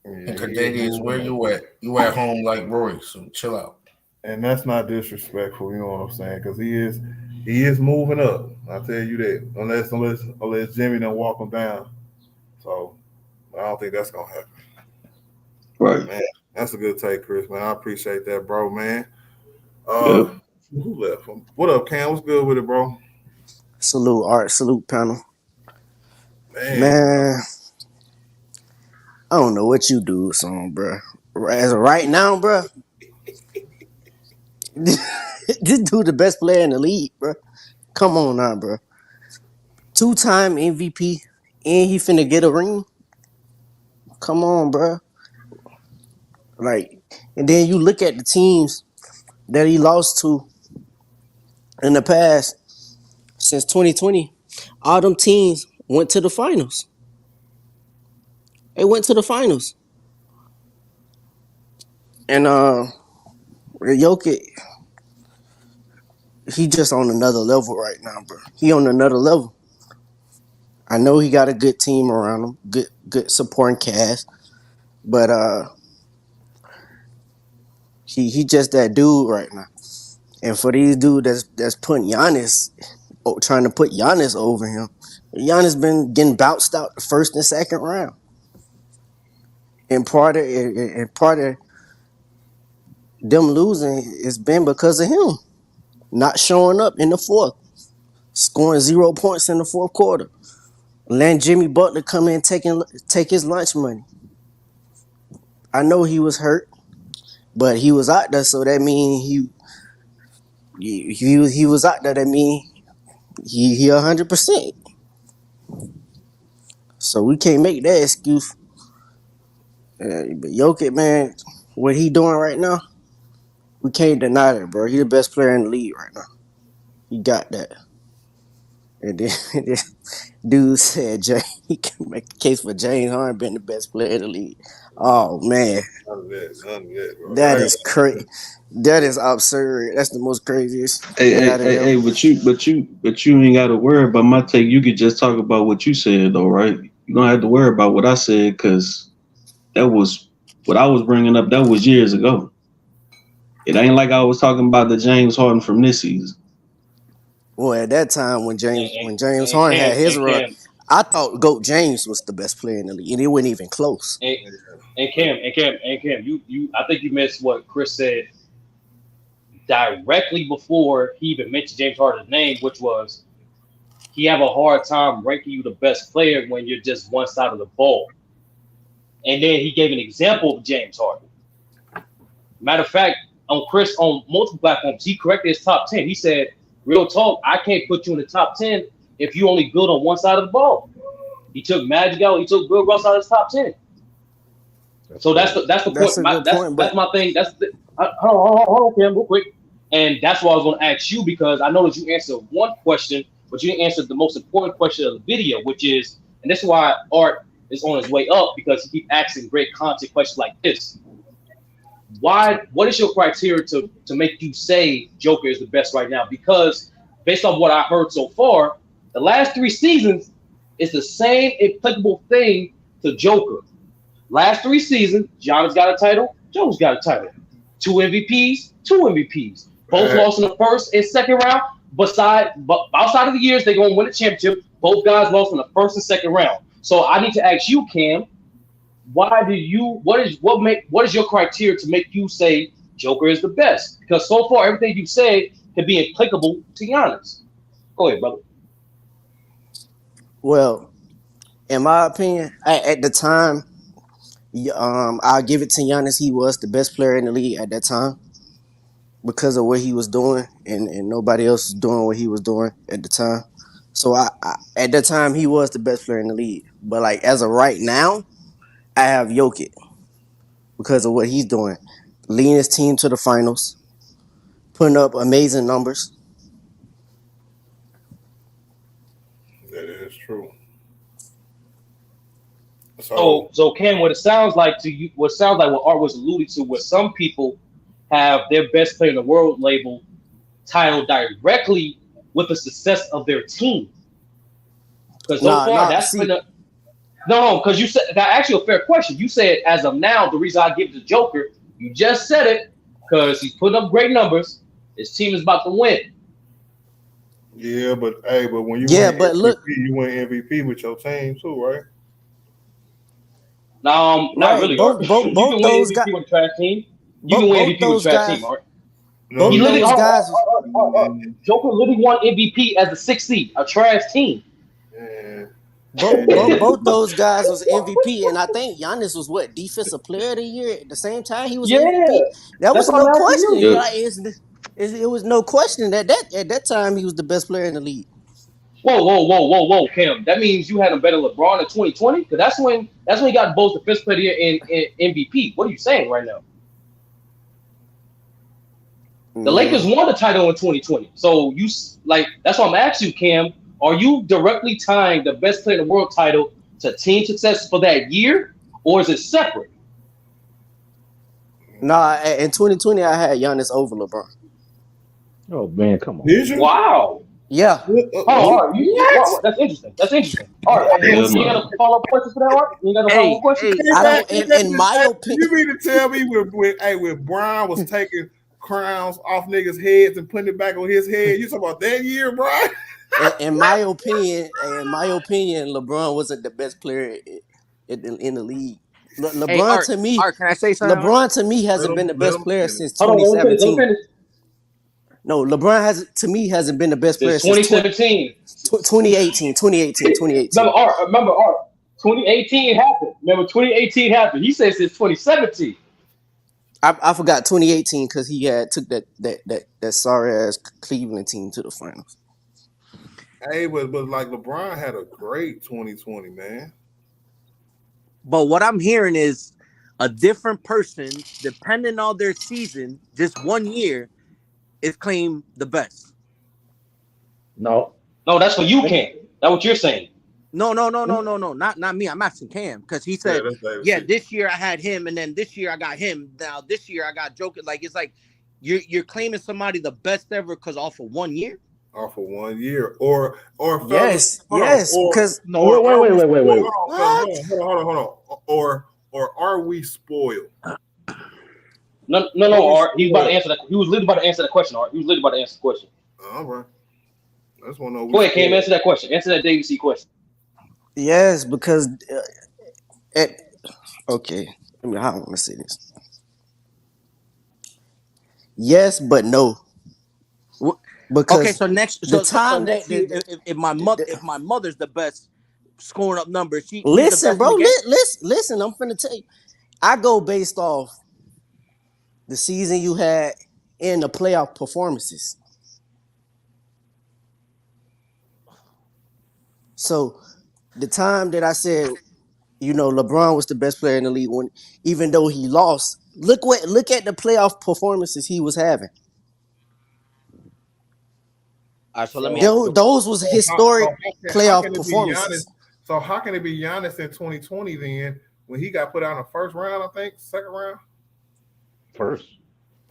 And Kadadius, where you at? You at home like Roy, so chill out. And that's not disrespectful, you know what I'm saying? Because he is moving up. I tell you that. Unless Jimmy done walk him down. So I don't think that's gonna happen. Right. Man, that's a good take, Chris, man. I appreciate that, bro, man. Yep. Who left? What up, Cam? What's good with it, bro? Salute, Art. Salute, panel. Man, I don't know what you do, son, bro. As of right now, bro, this dude the best player in the league, bro. Come on now, bro. 2-time MVP, and he finna get a ring. Come on, bro. Like, and then you look at the teams that he lost to in the past since 2020. All them teams went to the finals. They went to the finals. And Jokic, he just on another level right now, bro. He on another level. I know he got a good team around him, good supporting cast, but he just that dude right now. And for these dudes that's putting Giannis, trying to put Giannis over him, Giannis been getting bounced out the first and second round. And part of them losing has been because of him not showing up in the fourth, scoring 0 points in the fourth quarter. Letting Jimmy Butler come in take his lunch money. I know he was hurt, but he was out there, so that means he was out there. That means he 100%. So we can't make that excuse. But Jokic, man, what he doing right now, we can't deny that, bro. He the best player in the league right now. He got that. And then dude said he can make a case for James Harden being the best player in the league. Oh man, None of that, bro. that is crazy. That is absurd. That's the most craziest Hey, thing hey, out of hey, them. hey, but you ain't got to worry about my take. You could just talk about what you said, though, right? You don't have to worry about what I said because that was what I was bringing up. That was years ago. It ain't like I was talking about the James Harden from this season. Well, at that time when James Harden had his and run, Cam I thought Goat James was the best player in the league, and it wasn't even close. and, and Cam, you I think you missed what Chris said directly before he even mentioned James Harden's name, which was he have a hard time ranking you the best player when you're just one side of the ball. And then he gave an example of James Harden. Matter of fact, on Chris on multiple platforms, he corrected his top 10. He said, "Real talk, I can't put you in the top 10 if you only good on one side of the ball." He took Magic out. He took Bill Russ out of his top 10. So that's the That's point. a good point, That's but my thing. Hold on, Cam, real quick. And that's why I was going to ask you because I know that you answered one question, but you didn't answer the most important question of the video, which is, and this is why Art is on his way up because he keeps asking great content questions like this. Why? What is your criteria to make you say Joker is the best right now? Because based on what I heard so far, the last 3 seasons is the same applicable thing to Joker. Last 3 seasons, Giannis got a title, Joe's got a title. 2 MVPs, 2 MVPs. Both lost in the first and second round. But outside of the years, they're going to win a championship. Both guys lost in the first and second round. So I need to ask you, Cam, what is your criteria to make you say Joker is the best? Because so far, everything you've said can be applicable to Giannis. Go ahead, brother. well, in my opinion, at the time, I'll give it to Giannis. He was the best player in the league at that time because of what he was doing, and nobody else was doing what he was doing at the time. So I at that time he was the best player in the league. But like as of right now, I have Jokic because of what he's doing, leading his team to the finals, putting up amazing numbers. That is true. So Ken, what sounds like what Art was alluding to, where some people have their best player in the world label titled directly with the success of their team. Because so far that's been because you said that actually a fair question. You said as of now, the reason I give it to Joker, you just said it because he's putting up great numbers. His team is about to win. Yeah, but when you win MVP, look, you win MVP with your team too, right? Not really. Both you can win those MVP guys with a trash team. You can win MVP with a trash team, Art. No, he literally, those guys. Joker literally won MVP as the 6th seed, a trash team. Yeah. Both those guys was MVP, and I think Giannis was what defensive player of the year at the same time. He was MVP. That was no question. Like, it was no question that at that time he was the best player in the league. Whoa, Cam. That means you had him better LeBron in 2020 because that's when he got both the fifth player and MVP. What are you saying right now? The Lakers won the title in 2020. So that's why I'm asking you, Cam. Are you directly tying the best player in the world title to team success for that year, or is it separate? Nah, in 2020 I had Giannis over LeBron. Oh man, come on. Did you? Wow. Yeah. All right. That's interesting. All right. You got a follow-up question for that, Art? You got a follow-up question? I don't. In my opinion, you mean to tell me when Brian was taking crowns off niggas' heads and putting it back on his head, you talking about that year, Brian? in my opinion, LeBron wasn't the best player in the league. LeBron to me, Art, can I say something? LeBron to me hasn't been the best player since Hold on, let me 2017. finish. No, LeBron hasn't been the best player since since 2017. 2018. Remember, Art, 2018 happened. Remember, 2018 happened. He said since 2017. I forgot 2018 because he had took that sorry ass Cleveland team to the finals. Hey, but like LeBron had a great 2020, man. But what I'm hearing is a different person, depending on their season, just 1 year, is claimed the best. No, that's what you can. That's what you're saying. No. Not me. I'm asking Cam because he said, yeah, this year I had him, and then this year I got him. Now this year I got Jokic. Like it's like you're claiming somebody the best ever because off of 1 year. Off of 1 year, or Yes, fellas, because no, wait. Hold on. Or are we spoiled? No, Art. He's about to answer that. He was literally about to answer that question, Art. He was literally about to answer the question. All right. I just want to know. Go ahead, Cam. Answer that question. Answer that WC question. yes, because okay. I mean, how I want to say this. Yes, but no. Because Okay, so next, the time next that year, if my mother's the best scoring up numbers, she's the listen, best bro, in the game? listen. I'm finna tell you. I go based off the season you had and the playoff performances. So the time that I said, LeBron was the best player in the league, when even though he lost, look at the playoff performances he was having. All right, so let me ask you. Those was historic how can playoff it be Giannis? performances. So how can it be Giannis in 2020 then when he got put out in the first round? I think second round. First.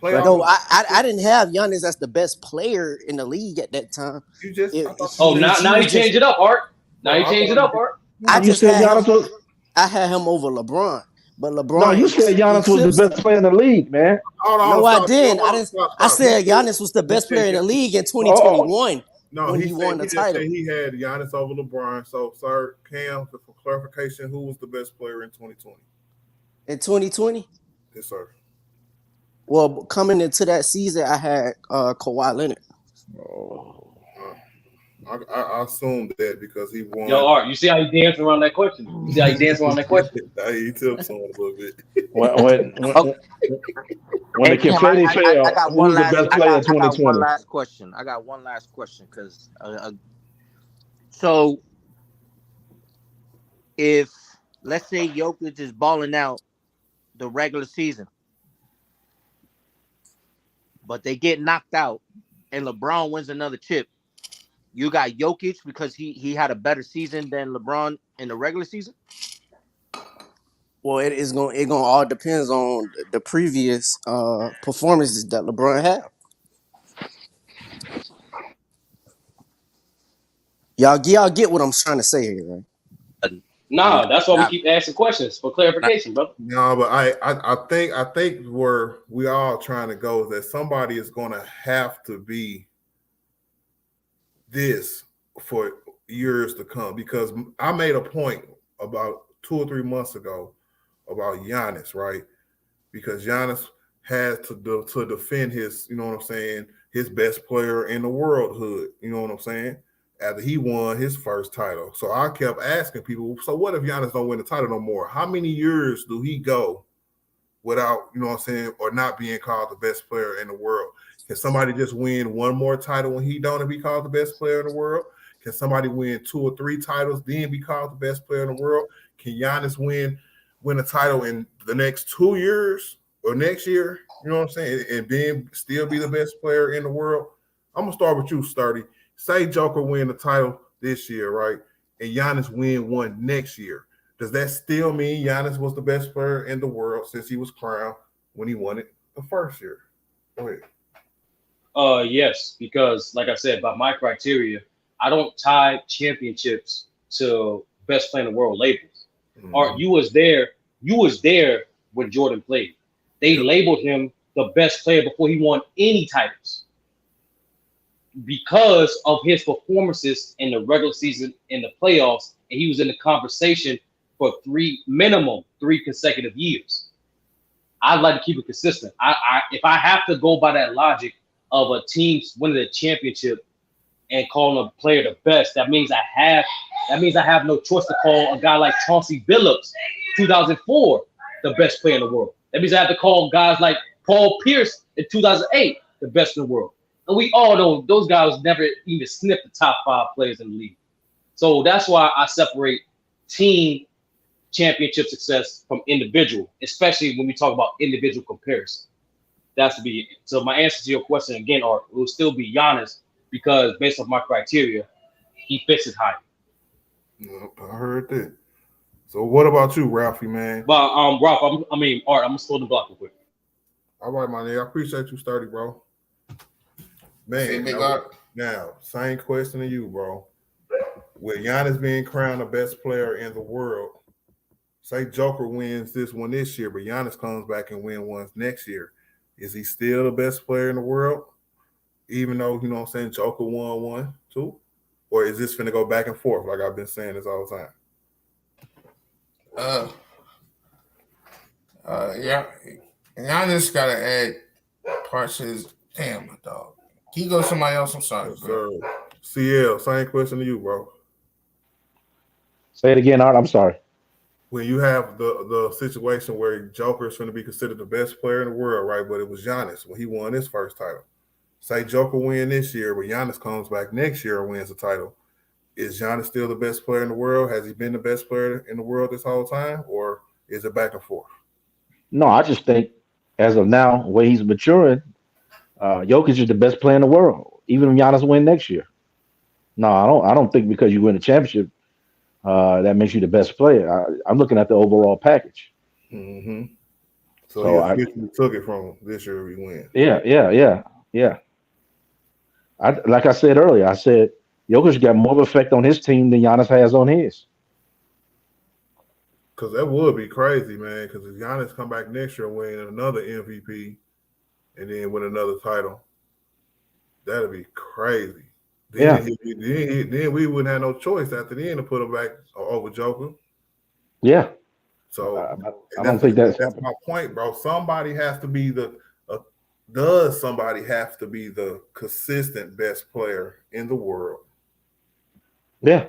Playoff. No, I didn't have Giannis as the best player in the league at that time. You just now you changed it up, Art. Now you changed it up, Art. I You said Giannis was. I had him over LeBron, but LeBron. No, you said Giannis was the best player in the league, man. No, I didn't. I said Giannis was the best player in the league in 2021 when he won the title. He had Giannis over LeBron. So, sir, Cam, for clarification, who was the best player in 2020? In 2020? Yes, sir. Well, coming into that season, I had Kawhi Leonard. I assumed that because he won. Yo, Art, you see how he danced around that question? You see how he danced around that question? He tips on a little bit. When the confetti fell, who was the best player in 2020? I got one last question because so if let's say Jokic is balling out the regular season, but they get knocked out and LeBron wins another chip, you got Jokic because he had a better season than LeBron in the regular season? Well, it gonna all depends on the previous performances that LeBron had. Y'all get what I'm trying to say here, right? Nah, that's why we keep asking questions for clarification, brother. No, but I think where we all trying to go is that somebody is going to have to be this for years to come, because I made a point about 2 or 3 months ago about Giannis, right? Because Giannis had to defend his, you know what I'm saying, his best player in the world hood, you know what I'm saying, after he won his first title. So I kept asking people, so what if Giannis don't win the title no more? How many years do he go without, you know what I'm saying, or not being called the best player in the world? Can somebody just win one more title when he don't and be called the best player in the world? Can somebody win 2 or 3 titles, then be called the best player in the world? Can Giannis win a title in the next 2 years or next year, you know what I'm saying, and then still be the best player in the world? I'm going to start with you, Sturdy. Say Joker win the title this year, right, and Giannis win one next year. Does that still mean Giannis was the best player in the world since he was crowned when he won it the first year? Go ahead. Yes, because like I said, by my criteria, I don't tie championships to best player in the world labels. Mm-hmm. Art, you was there when Jordan played. They labeled him the best player before he won any titles because of his performances in the regular season, in the playoffs, and he was in the conversation for minimum three consecutive years. I'd like to keep it consistent. If I have to go by that logic of a team winning a championship and calling a player the best, that means I have no choice to call a guy like Chauncey Billups, 2004, the best player in the world. That means I have to call guys like Paul Pierce in 2008 the best in the world. And we all know those guys never even sniffed the top 5 players in the league. So that's why I separate team championship success from individual, especially when we talk about individual comparison. That's to be it. So my answer to your question again, Art, will still be Giannis, because based on my criteria, he fits it higher. Yep, I heard that. So what about you, Ralphie, man? But Ralph, Art, I'm gonna slow the block real quick. All right, my nigga. I appreciate you, sturdy, bro. Say Man, Big Art. now, same question to you, bro. With Giannis being crowned the best player in the world, say Joker wins this one this year, but Giannis comes back and wins one next year. Is he still the best player in the world? Even though, you know what I'm saying, Joker won one, too? Or is this finna go back and forth like I've been saying this all the time? Yeah. Giannis got to add parts of his. Damn, my dog. Can you go to somebody else? I'm sorry, Yes, bro. sir. CL, same question to you, bro. Say it again, Art. I'm sorry. When you have the situation where Joker is going to be considered the best player in the world, right? But it was Giannis when he won his first title. Say Joker win this year, but Giannis comes back next year and wins the title. Is Giannis still the best player in the world? Has he been the best player in the world this whole time? Or is it back and forth? No, I just think as of now, the way he's maturing, Jokic is the best player in the world, even if Giannis win next year. No, I don't think because you win a championship that makes you the best player. I'm looking at the overall package. Mm-hmm. So he officially took it from him this year. We win. Yeah. Like I said earlier, I said Jokic got more of an effect on his team than Giannis has on his. Because that would be crazy, man. Because if Giannis come back next year and win another MVP and then win another title, that'd be crazy. Then we wouldn't have no choice after then to put him back over Joker. Yeah. So I don't think that's my point, bro. Somebody has to be does somebody have to be the consistent best player in the world? Yeah.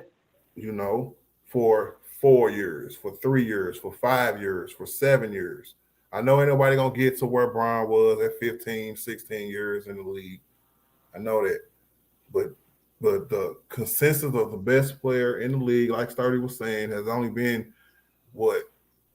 You know, for 4 years, for 3 years, for 5 years, for 7 years. I know ain't nobody going to get to where Bron was at 15, 16 years in the league. I know that. But the consensus of the best player in the league, like Sturdy was saying, has only been, what?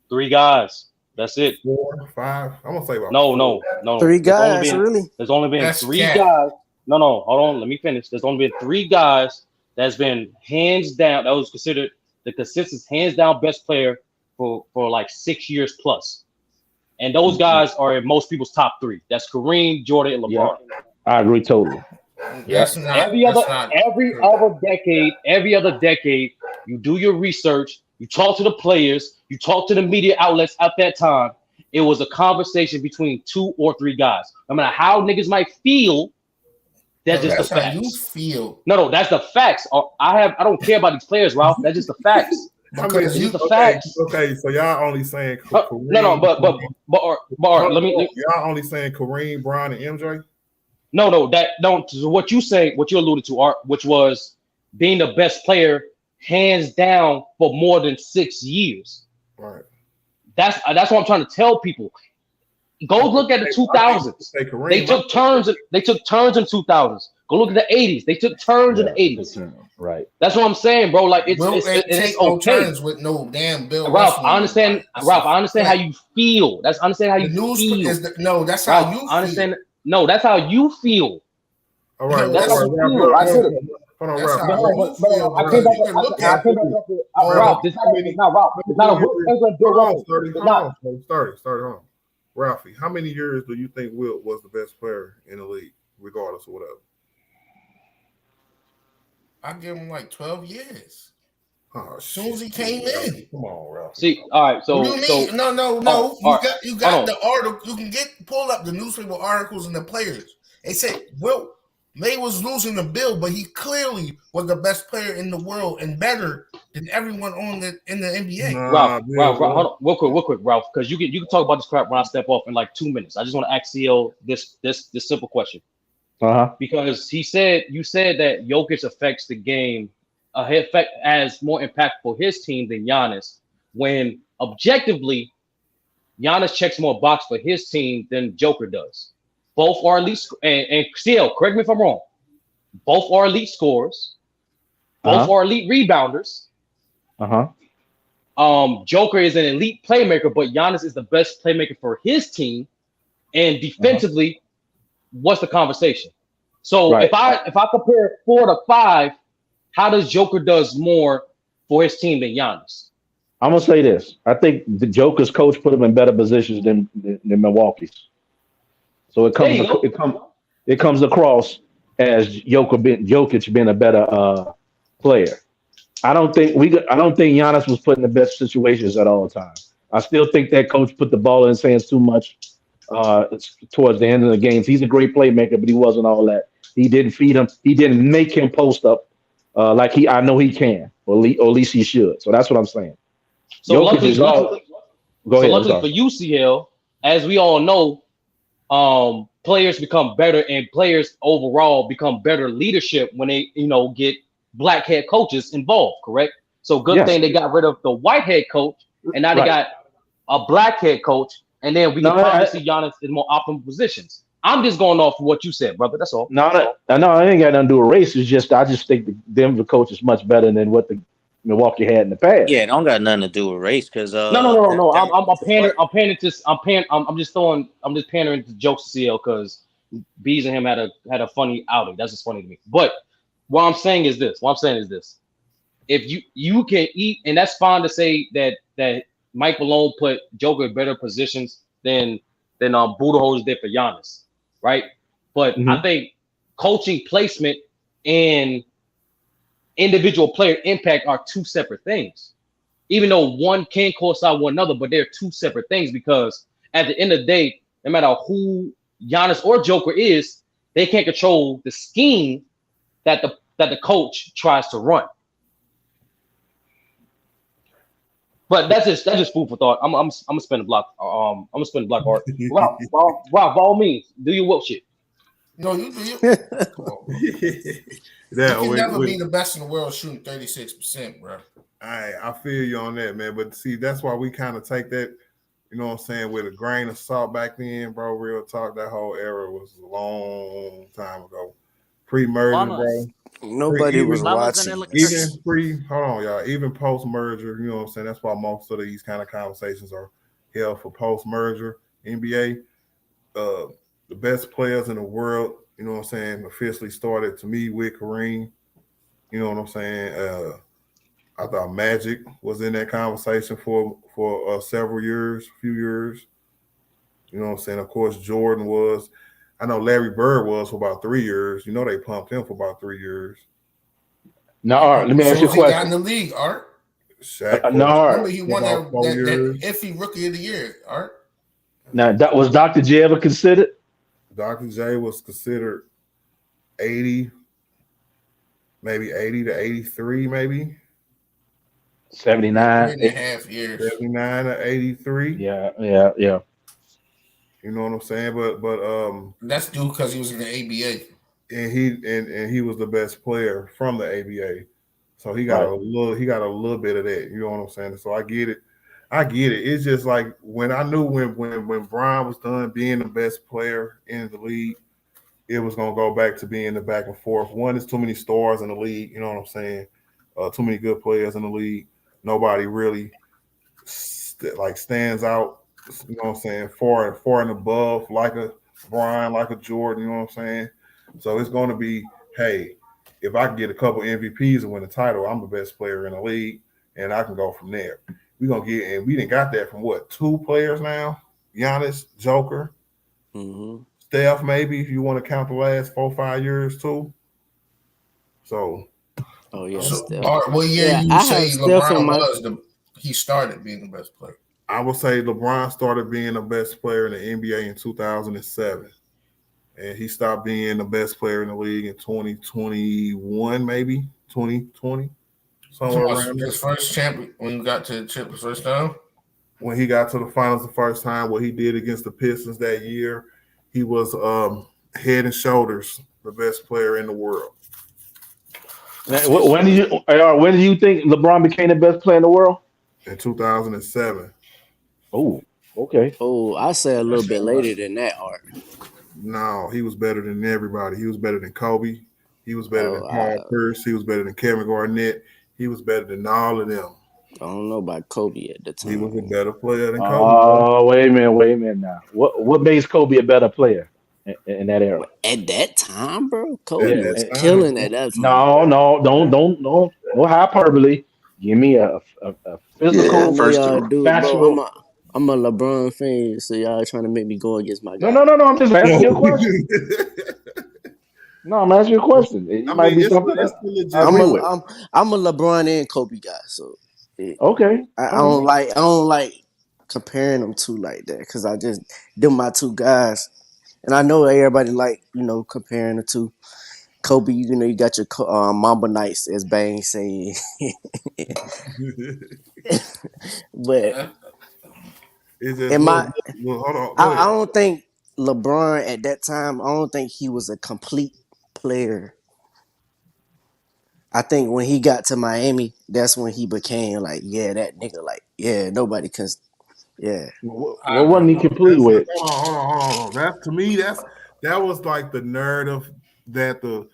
3 guys. That's it. 4, 5? I'm gonna say about no. 3 guys, really? There's only been That's 3 cat. guys. No, hold on. Let me finish. There's only been 3 guys that's been hands down. That was considered the consistent hands down best player for like 6 years plus. And those guys are in most people's top 3. That's Kareem, Jordan, and LeBron. Yeah, I agree totally. That's not Every other decade, you do your research, you talk to the players, you talk to the media outlets at that time. It was a conversation between 2 or 3 guys. No matter how niggas might feel, that's just the facts. How you feel. No, that's the facts. I don't care about these players, Ralph. That's just the facts. Because the facts. Okay, so y'all only saying Kareem. But let me. Y'all only saying Kareem, Bron, and MJ. No, what you say, what you alluded to, Art, which was being the best player hands down for more than 6 years. Right. That's what I'm trying to tell people. Go look at the 2000s. They took turns. They took turns in 2000s. Go look at the 80s. They took turns in the 80s. Right. That's what I'm saying, bro. Like it's take no turns with no damn Bill. Ralph, I understand. Ralph, I understand how you feel. That's understand how you feel. That's Ralph, how you I understand. No, that's how you feel. All right. That's how you feel. I said it. Hold on, That's Ralph. how I came back. Ralph, it's not Ralph. It's not a Hold on. Ralphie, how many years do you think Wilt was the best player in the league, regardless of whatever? I give him like 12 years. Oh, as soon as he came in. Come on, Ralphie. See, all right. So, what do you mean? No. You got the article. You can pull up the newspaper articles and the players. They say Wilt May was losing the bill, but he clearly was the best player in the world and better than everyone in the NBA. Ralph, hold on, real quick, Ralph, because you can talk about this crap when I step off in like 2 minutes. I just want to ask CL this simple question. Because you said that Jokic affects the game, as more impactful for his team than Giannis, when objectively Giannis checks more box for his team than Joker does. Both are elite, and CL, correct me if I'm wrong. Both are elite scorers. Both are elite rebounders. Joker is an elite playmaker, but Giannis is the best playmaker for his team. And defensively, what's the conversation? So if I compare 4 to 5, how does Joker does more for his team than Giannis. I'm gonna say this. I think the Joker's coach put him in better positions than Milwaukee's. So There you go. it comes across as Jokic being a better player. I don't think Giannis was put in the best situations at all times. I still think that coach put the ball in his hands too much towards the end of the games. He's a great playmaker, but he wasn't all that. He didn't feed him. He didn't make him post up like I know he can, or at least he should. So that's what I'm saying. So Jokic luckily, is all. Go ahead. luckily for UCL, as we all know, players become better, and players overall become better leadership when they, get black head coaches involved. Correct. So good thing they got rid of the white head coach, and now they got a black head coach, and then we can probably see Giannis in more optimal positions. I'm just going off of what you said, brother. That's all. No, I know I ain't got nothing to do with race. It's just I just think the Denver coach is much better than what the Milwaukee had in the past. Yeah, it don't got nothing to do with race because No. I'm just pandering to jokes to CL because Bees and him had a funny outing. That's just funny to me. But what I'm saying is this. If you can eat, and that's fine to say that Mike Malone put Joker in better positions than Budenholzer did for Giannis, right? But I think coaching placement and individual player impact are two separate things. Even though one can coincide one another, but they're two separate things because at the end of the day, no matter who Giannis or Joker is, they can't control the scheme that the coach tries to run. But that's just food for thought. I'm gonna spin the block. I'm gonna spin the block art. Rob, by all means, do your work shit. No, you do. Yeah, you can never be the best in the world shooting 36%, bro. I feel you on that, man. But see, that's why we kind of take that, you know what I'm saying, with a grain of salt back then, bro. Real talk, that whole era was a long time ago. Pre-merger, bro. Nobody was watching. Even post-merger, you know what I'm saying? That's why most of these kind of conversations are held for post-merger NBA. The best players in the world, you know what I'm saying, officially started to me with Kareem. You know what I'm saying? I thought Magic was in that conversation for several years, few years. You know what I'm saying? Of course, Jordan was. I know Larry Bird was for about 3 years. You know they pumped him for about 3 years. Now, Art, let me ask you a question. He got in the league, Art. Shaq. Remember he won that iffy rookie of the year, Art. Now, that was Dr. J ever considered? Dr. J was considered 80, maybe 80 to 83, maybe. 79. 3.5 years. 79 to 83. Yeah. You know what I'm saying? But that's due because he was in the ABA. And he was the best player from the ABA. So he got a little bit of that. You know what I'm saying? So I get it. It's just like when I knew when Brian was done being the best player in the league, it was gonna go back to being the back and forth. One, there's too many stars in the league, you know what I'm saying? Too many good players in the league. Nobody really stands out, you know what I'm saying, far and above like a Brian, like a Jordan, you know what I'm saying? So it's gonna be, hey, if I can get a couple MVPs and win the title, I'm the best player in the league, and I can go from there. We didn't got that from what, 2 players now? Giannis, Joker, Steph, maybe if you want to count the last 4-5 years too. So, what year you say LeBron he started being the best player? I would say LeBron started being the best player in the NBA in 2007. And he stopped being the best player in the league in 2021, maybe 2020. Somewhere around his first champion when he got to the chip the first time. When he got to the finals the first time, what he did against the Pistons that year, he was head and shoulders the best player in the world. When did you think LeBron became the best player in the world? In 2007. Oh, okay. Oh, I say a little bit later than that, Art. No, he was better than everybody. He was better than Kobe. He was better than Paul Pierce. He was better than Kevin Garnett. He was better than all of them. I don't know about Kobe at the time. He was a better player than Kobe. Oh, wait a minute now. What makes Kobe a better player in that era? At that time, bro, Kobe was killing at that time. No, don't hyperbole. Give me a I physical, know First y'all of do, bro. factual. I'm a LeBron fan, so y'all trying to make me go against my No, guy. no, no, no. I'm just asking you a question. No. No, I'm asking you a question. It I might mean, be it's something it's that the I I'm agree a with. legitimate. I'm a LeBron and Kobe guy, so it, Okay, I all right. don't like comparing them two like that because I just them my two guys, and I know everybody like comparing the two. Kobe, you got your Mamba Knights, as Bang saying, but It's just in my look, hold on, go I ahead. don't think LeBron at that time. I don't think he was a complete player. I think when he got to Miami, that's when he became like, yeah, that nigga, like, yeah, nobody can, yeah. What wasn't he complete That's with? hold on. That to me, that was like the narrative that the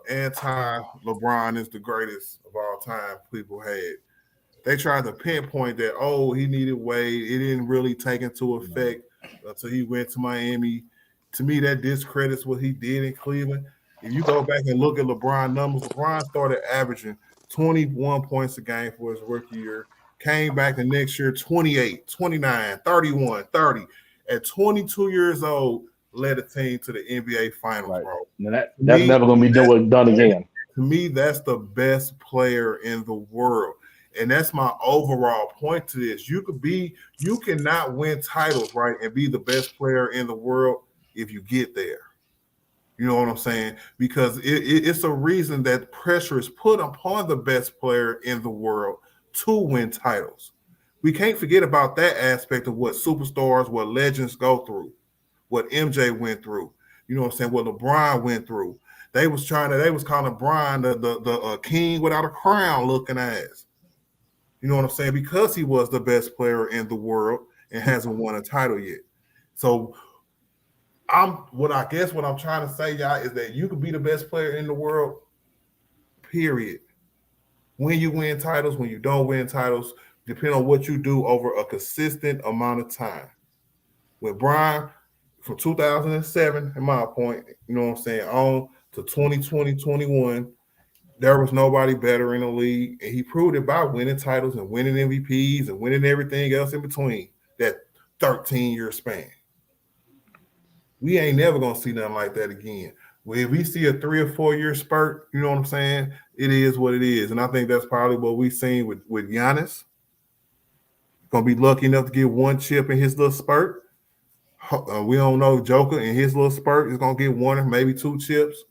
anti LeBron is the greatest of all time. People had. They tried to pinpoint that, oh, he needed Wade. It didn't really take into effect until he went to Miami. To me, that discredits what he did in Cleveland. If you go back and look at LeBron numbers, LeBron started averaging 21 points a game for his rookie year. Came back the next year, 28, 29, 31, 30. At 22 years old, led a team to the NBA Finals, Right. bro. Now To that's me, never gonna be done again. to me, that's the best player in the world. And that's my overall point to this. You cannot win titles, right, and be the best player in the world if you get there. You know what I'm saying? Because it's a reason that pressure is put upon the best player in the world to win titles. We can't forget about that aspect of what superstars, what legends go through, what MJ went through. You know what I'm saying? What LeBron went through. They was calling Brian the king without a crown looking ass. You know what I'm saying? Because he was the best player in the world and hasn't won a title yet. So what I'm trying to say, y'all, is that you could be the best player in the world, period. When you win titles, when you don't win titles, depending on what you do over a consistent amount of time. With Brian, from 2007, in my point, you know what I'm saying, on to 2020, 21, there was nobody better in the league. And he proved it by winning titles and winning MVPs and winning everything else in between that 13-year span. We ain't never gonna see nothing like that again. Well, if we see a 3 or 4 year spurt, you know what I'm saying? It is what it is. And I think that's probably what we've seen with Giannis. Gonna be lucky enough to get one chip in his little spurt. We don't know Joker in his little spurt is gonna get one or maybe two chips.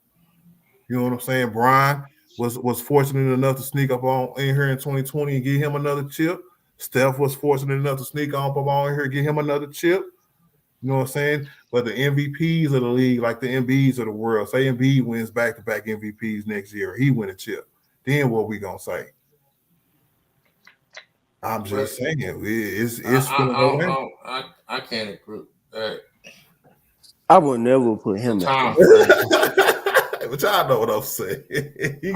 You know what I'm saying? Brian was fortunate enough to sneak up on in here in 2020 and get him another chip. Steph was fortunate enough to sneak up on here and get him another chip. You know what I'm saying? But the MVPs of the league, like the MVPs of the world, say Embiid wins back-to-back MVPs next year, he win a chip. Then what we gonna say? I'm But just saying I it's I gonna go down. I I, I can't agree. I would never put The him at time that. frame. But y'all know what I'm saying.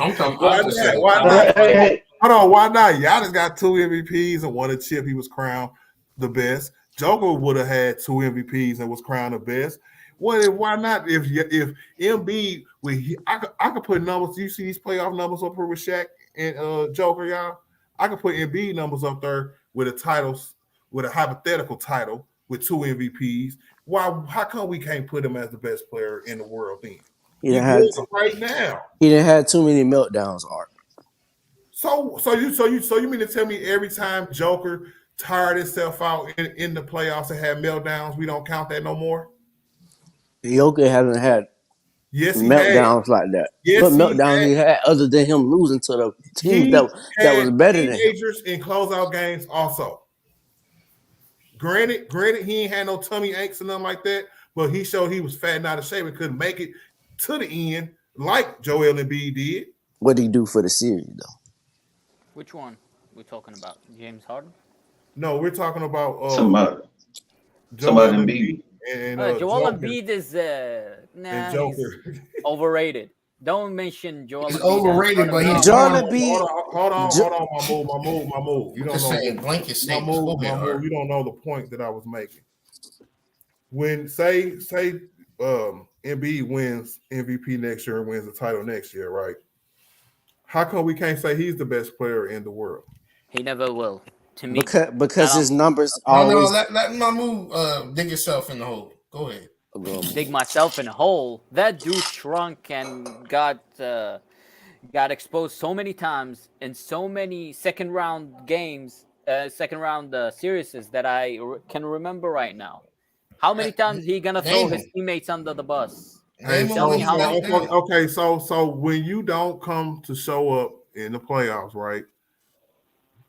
I'm Why just not? saying Why time not? frame. Hold on, why not? Giannis got two MVPs and won a chip. He was crowned the best. Joker would have had two MVPs and was crowned the best. Why not? If Embiid, I could put numbers. You see these playoff numbers up here with Shaq and Joker, y'all. I could put Embiid numbers up there with with a hypothetical title with two MVPs. Why? How come we can't put him as the best player in the world then? He He done had was right now. he done had too many meltdowns, Art. So you mean to tell me every time Joker tired himself out in the playoffs and had meltdowns, we don't count that no more? Jokic hasn't had Yes, he had. meltdowns like that. What Yes, he meltdowns had. he had other than him losing to the teams He that was had better than him? teenagers in closeout games also. Granted, he ain't had no tummy aches or nothing like that, but he showed he was fat and out of shape and couldn't make it to the end like Joel Embiid did. What did he do for the series though? Which one we talking about? James Harden? No, we're talking about Somebody, Joel somebody Embiid beat. and Joel Joker Embiid is and nah, he's Joker. overrated. Don't mention Joel He's Embiid as overrated, part of but the he's Jordan doing. B. Hold on. My move. You I'm don't just know saying blanket my statements. move. Go ahead, Art. You don't know the point that I was making. When say Embiid wins MVP next year and wins the title next year, right? How come we can't say he's the best player in the world? He never will. To me, Because not his on numbers No, always let Mamu dig yourself in the hole. Go ahead. dig myself in a hole. That dude shrunk and got exposed so many times in so many second round games, second round series that I can remember right now. How many times he gonna throw Name his him. teammates under the bus? Name him Tell when me he how melted many. down. Okay, so when you don't come to show up in the playoffs, right?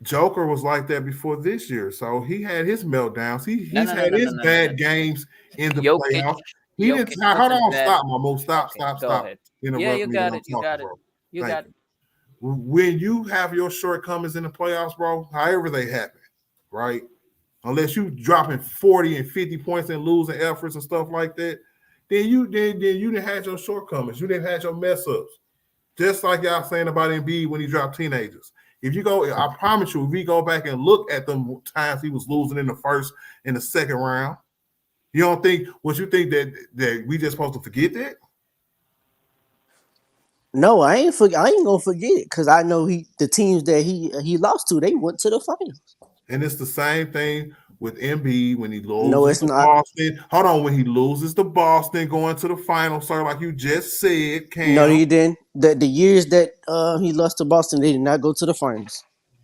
Joker was like that before this year, so he had his meltdowns. No, He's no, no, had no, no, his no, no, no. bad games in the Jokic, playoffs. He didn't. Jokic Hold wasn't on, bad. stop, Mamo, stop, Okay, stop, go stop. ahead. Yeah, Interrupt you me when got I'm it. You talking, got it. bro. You Thank got you. it. When you have your shortcomings in the playoffs, bro, however they happen, right? Unless you dropping 40 and 50 points and losing efforts and stuff like that, then you didn't have your shortcomings. You didn't have your mess ups. Just like y'all saying about Embiid when he dropped teenagers. If you go, I promise you, if we go back and look at them times he was losing in the first and the second round, you don't think what you think that we just supposed to forget that? No, I ain't gonna forget it because I know the teams that he lost to, they went to the finals. And it's the same thing with Embiid when he No, loses it's to not. Boston. Hold on, when he loses to Boston, going to the final, sir, like you just said, No, Cam. he didn't. The years that he lost to Boston, they did not go to the finals.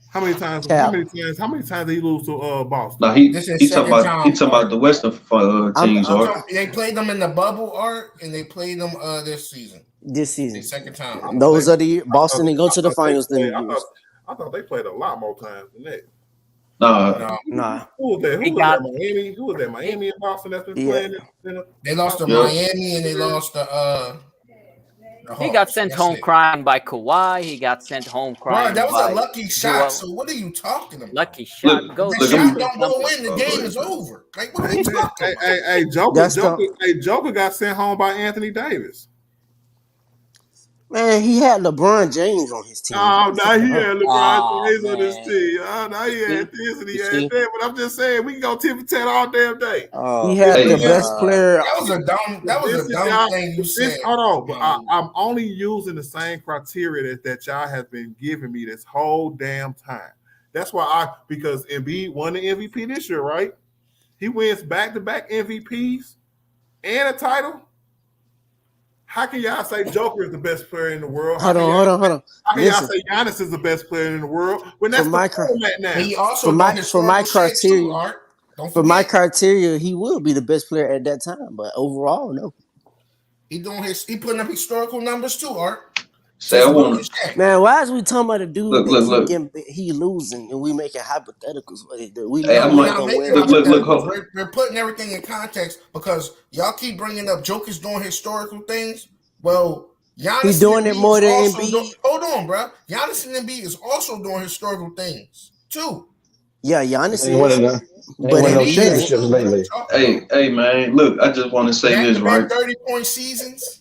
How many times? Cap. How many times did he lose to Boston? No, This is he talking second about time, Art. the Western I'm, teams, I'm Art. They played them in the bubble, Art, and they played them this season. this The season. second time. Those are the years. Boston didn't go to the finals them years. I thought they played a lot more times than that. Nah, No, Nah. Who was that? He Who was got that? Miami? Who was that? Miami and Boston that's been Yeah. playing in they lost to Yeah. Miami and they lost to the He got Hawks. sent That's home it. crying by Kawhi. He got sent home Bro, crying that was a by lucky shot. Joel. So what are you talking about? Lucky Look, shot. Go If to the look, shot I'm, don't go something. in, the oh, go game ahead, is man. over. Like, what are you talking about? Hey, That's Joker got sent home by Anthony Davis. Man, he had LeBron James on his team. Oh, now he had LeBron Oh James on his man. team. Oh, now he You see? had this and he You had see? that. But I'm just saying, we can go 10 for 10 all damn day. He Oh had my the Hey, best God. player. That was This a is dumb y'all. thing you said. Hold on, but Mamu. I'm only using the same criteria that y'all have been giving me this whole damn time. That's why because Embiid won the MVP this year, right? He wins back-to-back MVPs and a title. How can y'all say Joker is the best player in the world? Hold on. How can y'all Listen, say Giannis is the best player in the world when that's for the my format now? He also for my doing for my historical shit too, criteria, Art. Don't for my forget. criteria, he will be the best player at that time. But overall, no. He putting up historical numbers too, Art. say I Just Luke want and to Shaq. Man, why is we talking about a dude that keep look. getting he losing and we making hypotheticals? We Hey, know No, I he we're ain't might not gonna making wear a look. jersey. hypotheticals. We're putting everything in context because y'all keep bringing up Jokic doing historical things. Well, He Giannis doing and it Embiid more is than also doing. Embiid. Hold on, bro. Giannis and Embiid is also doing historical things too. Yeah, Giannis Ain't winning is, ain't but winning no Embiid Embiid is ain't. championships too. What are we lately. talking about? Hey, man. Look, I just want to say Back this, to back right? 30-point seasons.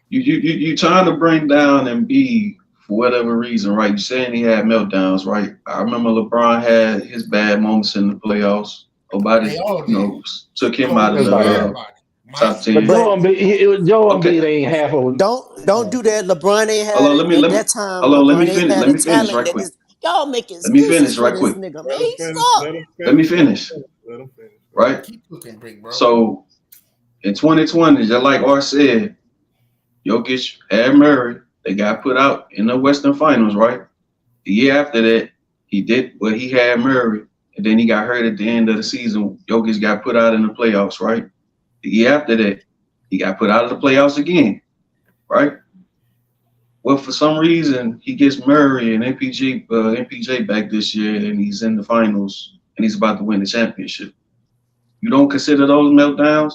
You trying to bring down Embiid for whatever reason, right? You saying he had meltdowns, right? I remember LeBron had his bad moments in the playoffs. Nobody, They all did. took him out of Kobe, the Everybody had. everybody. top Mike. But 10. But Joe Okay, Embiid ain't half of. don't do that. LeBron ain't hold had on. it at that time. Hold on. Let me LeBron ain't finish. had Let the me finish talent right that quick. this. Y'all make Let me excuses finish for right this quick. nigga, man. Let him He finish. suck. Let him finish. Let me finish. Let him finish. Right. Keep cooking, brick, bro. So in 2020, just like Art said, Jokic had Murray. They got put out in the Western Finals, right? The year after that, he did what he had Murray, and then he got hurt at the end of the season. Jokic got put out in the playoffs, right? The year after that, he got put out of the playoffs again, right? Well, for some reason, he gets Murray and MPJ back this year, and he's in the finals, and he's about to win the championship. You don't consider those meltdowns?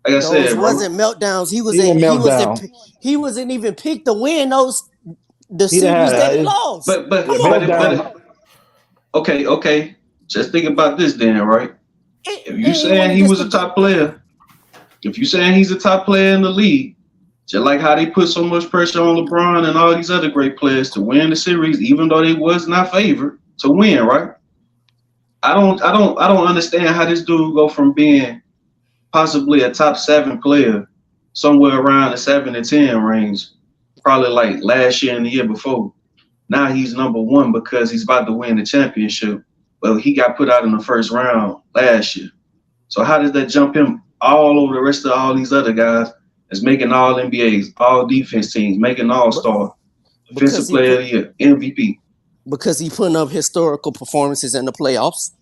Like I Those said, bro. wasn't meltdowns. He meltdown. He wasn't even picked to win the He done series that had he a lost. But Come on, bro. meltdown. okay. Just think about this then, right? If you Ain't won saying it he just was to a get. top player, if you saying he's a top player in the league, just like how they put so much pressure on LeBron and all these other great players to win the series, even though they was not favored to win, right? I don't understand how this dude go from being possibly a top 7 player somewhere around the 7 to 10 range probably like last year and the year before. Now he's number one because he's about to win the championship. But he got put out in the first round last year. So how does that jump him all over the rest of all these other guys that's making all NBAs, all defense teams, making all-star, defensive player of the year, MVP? Because he putting up historical performances in the playoffs.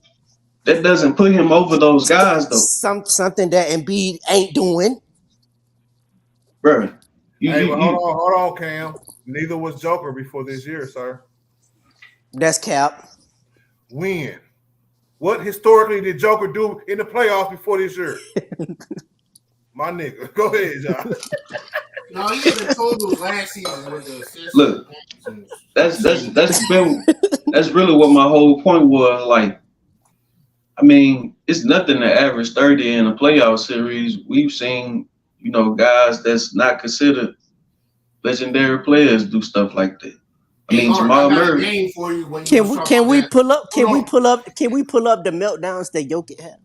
That doesn't put him over those guys, though. Something that Embiid ain't doing. Bro, hold on, Cam. Neither was Joker before this year, sir. That's cap. When? What historically did Joker do in the playoffs before this year? My nigga. Go ahead, John. No, he had the totals last season with the assists. Look, that's really what my whole point was. Like, I mean, it's nothing to average 30 in a playoff series. We've seen, guys that's not considered legendary players do stuff like that. I mean, Jamal Murray. Can we pull up the meltdowns that Jokic had?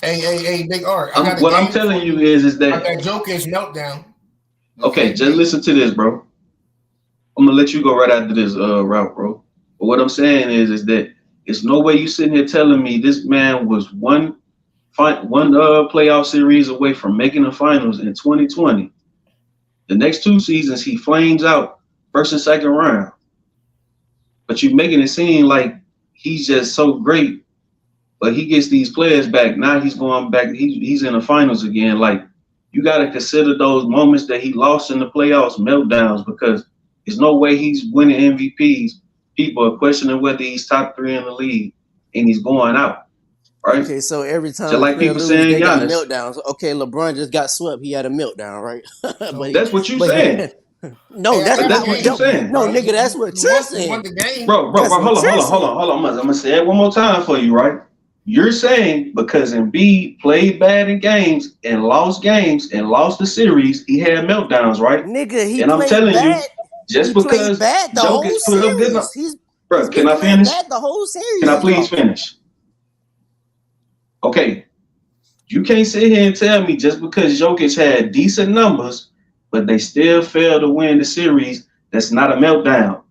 Hey, Big Art. What I'm telling you is that I got Jokic meltdown. Okay, just listen to this, bro. I'm gonna let you go right after this route, bro. But what I'm saying is that it's no way you sitting here telling me this man was one playoff series away from making the finals in 2020. The next 2 seasons he flames out first and second round. But you making it seem like he's just so great, but he gets these players back. Now he's going back. He's in the finals again. Like, you got to consider those moments that he lost in the playoffs meltdowns, because there's no way he's winning MVPs. People are questioning whether he's top 3 in the league, and he's going out. Right? Okay, so every time just like people saying they got Giannis. meltdowns. Okay, LeBron just got swept. He had a meltdown, right? That's what you saying. No, that's not what you're saying. No, nigga, that's what you're saying. Bro, hold on. I'm gonna say it one more time for you, right? You're saying because Embiid played bad in games and lost the series, he had meltdowns, right? Nigga, and I'm telling you, just because Jokic put up good numbers. Bro, can I finish? The whole series. Can I please finish? Okay. You can't sit here and tell me just because Jokic had decent numbers, but they still failed to win the series, that's not a meltdown.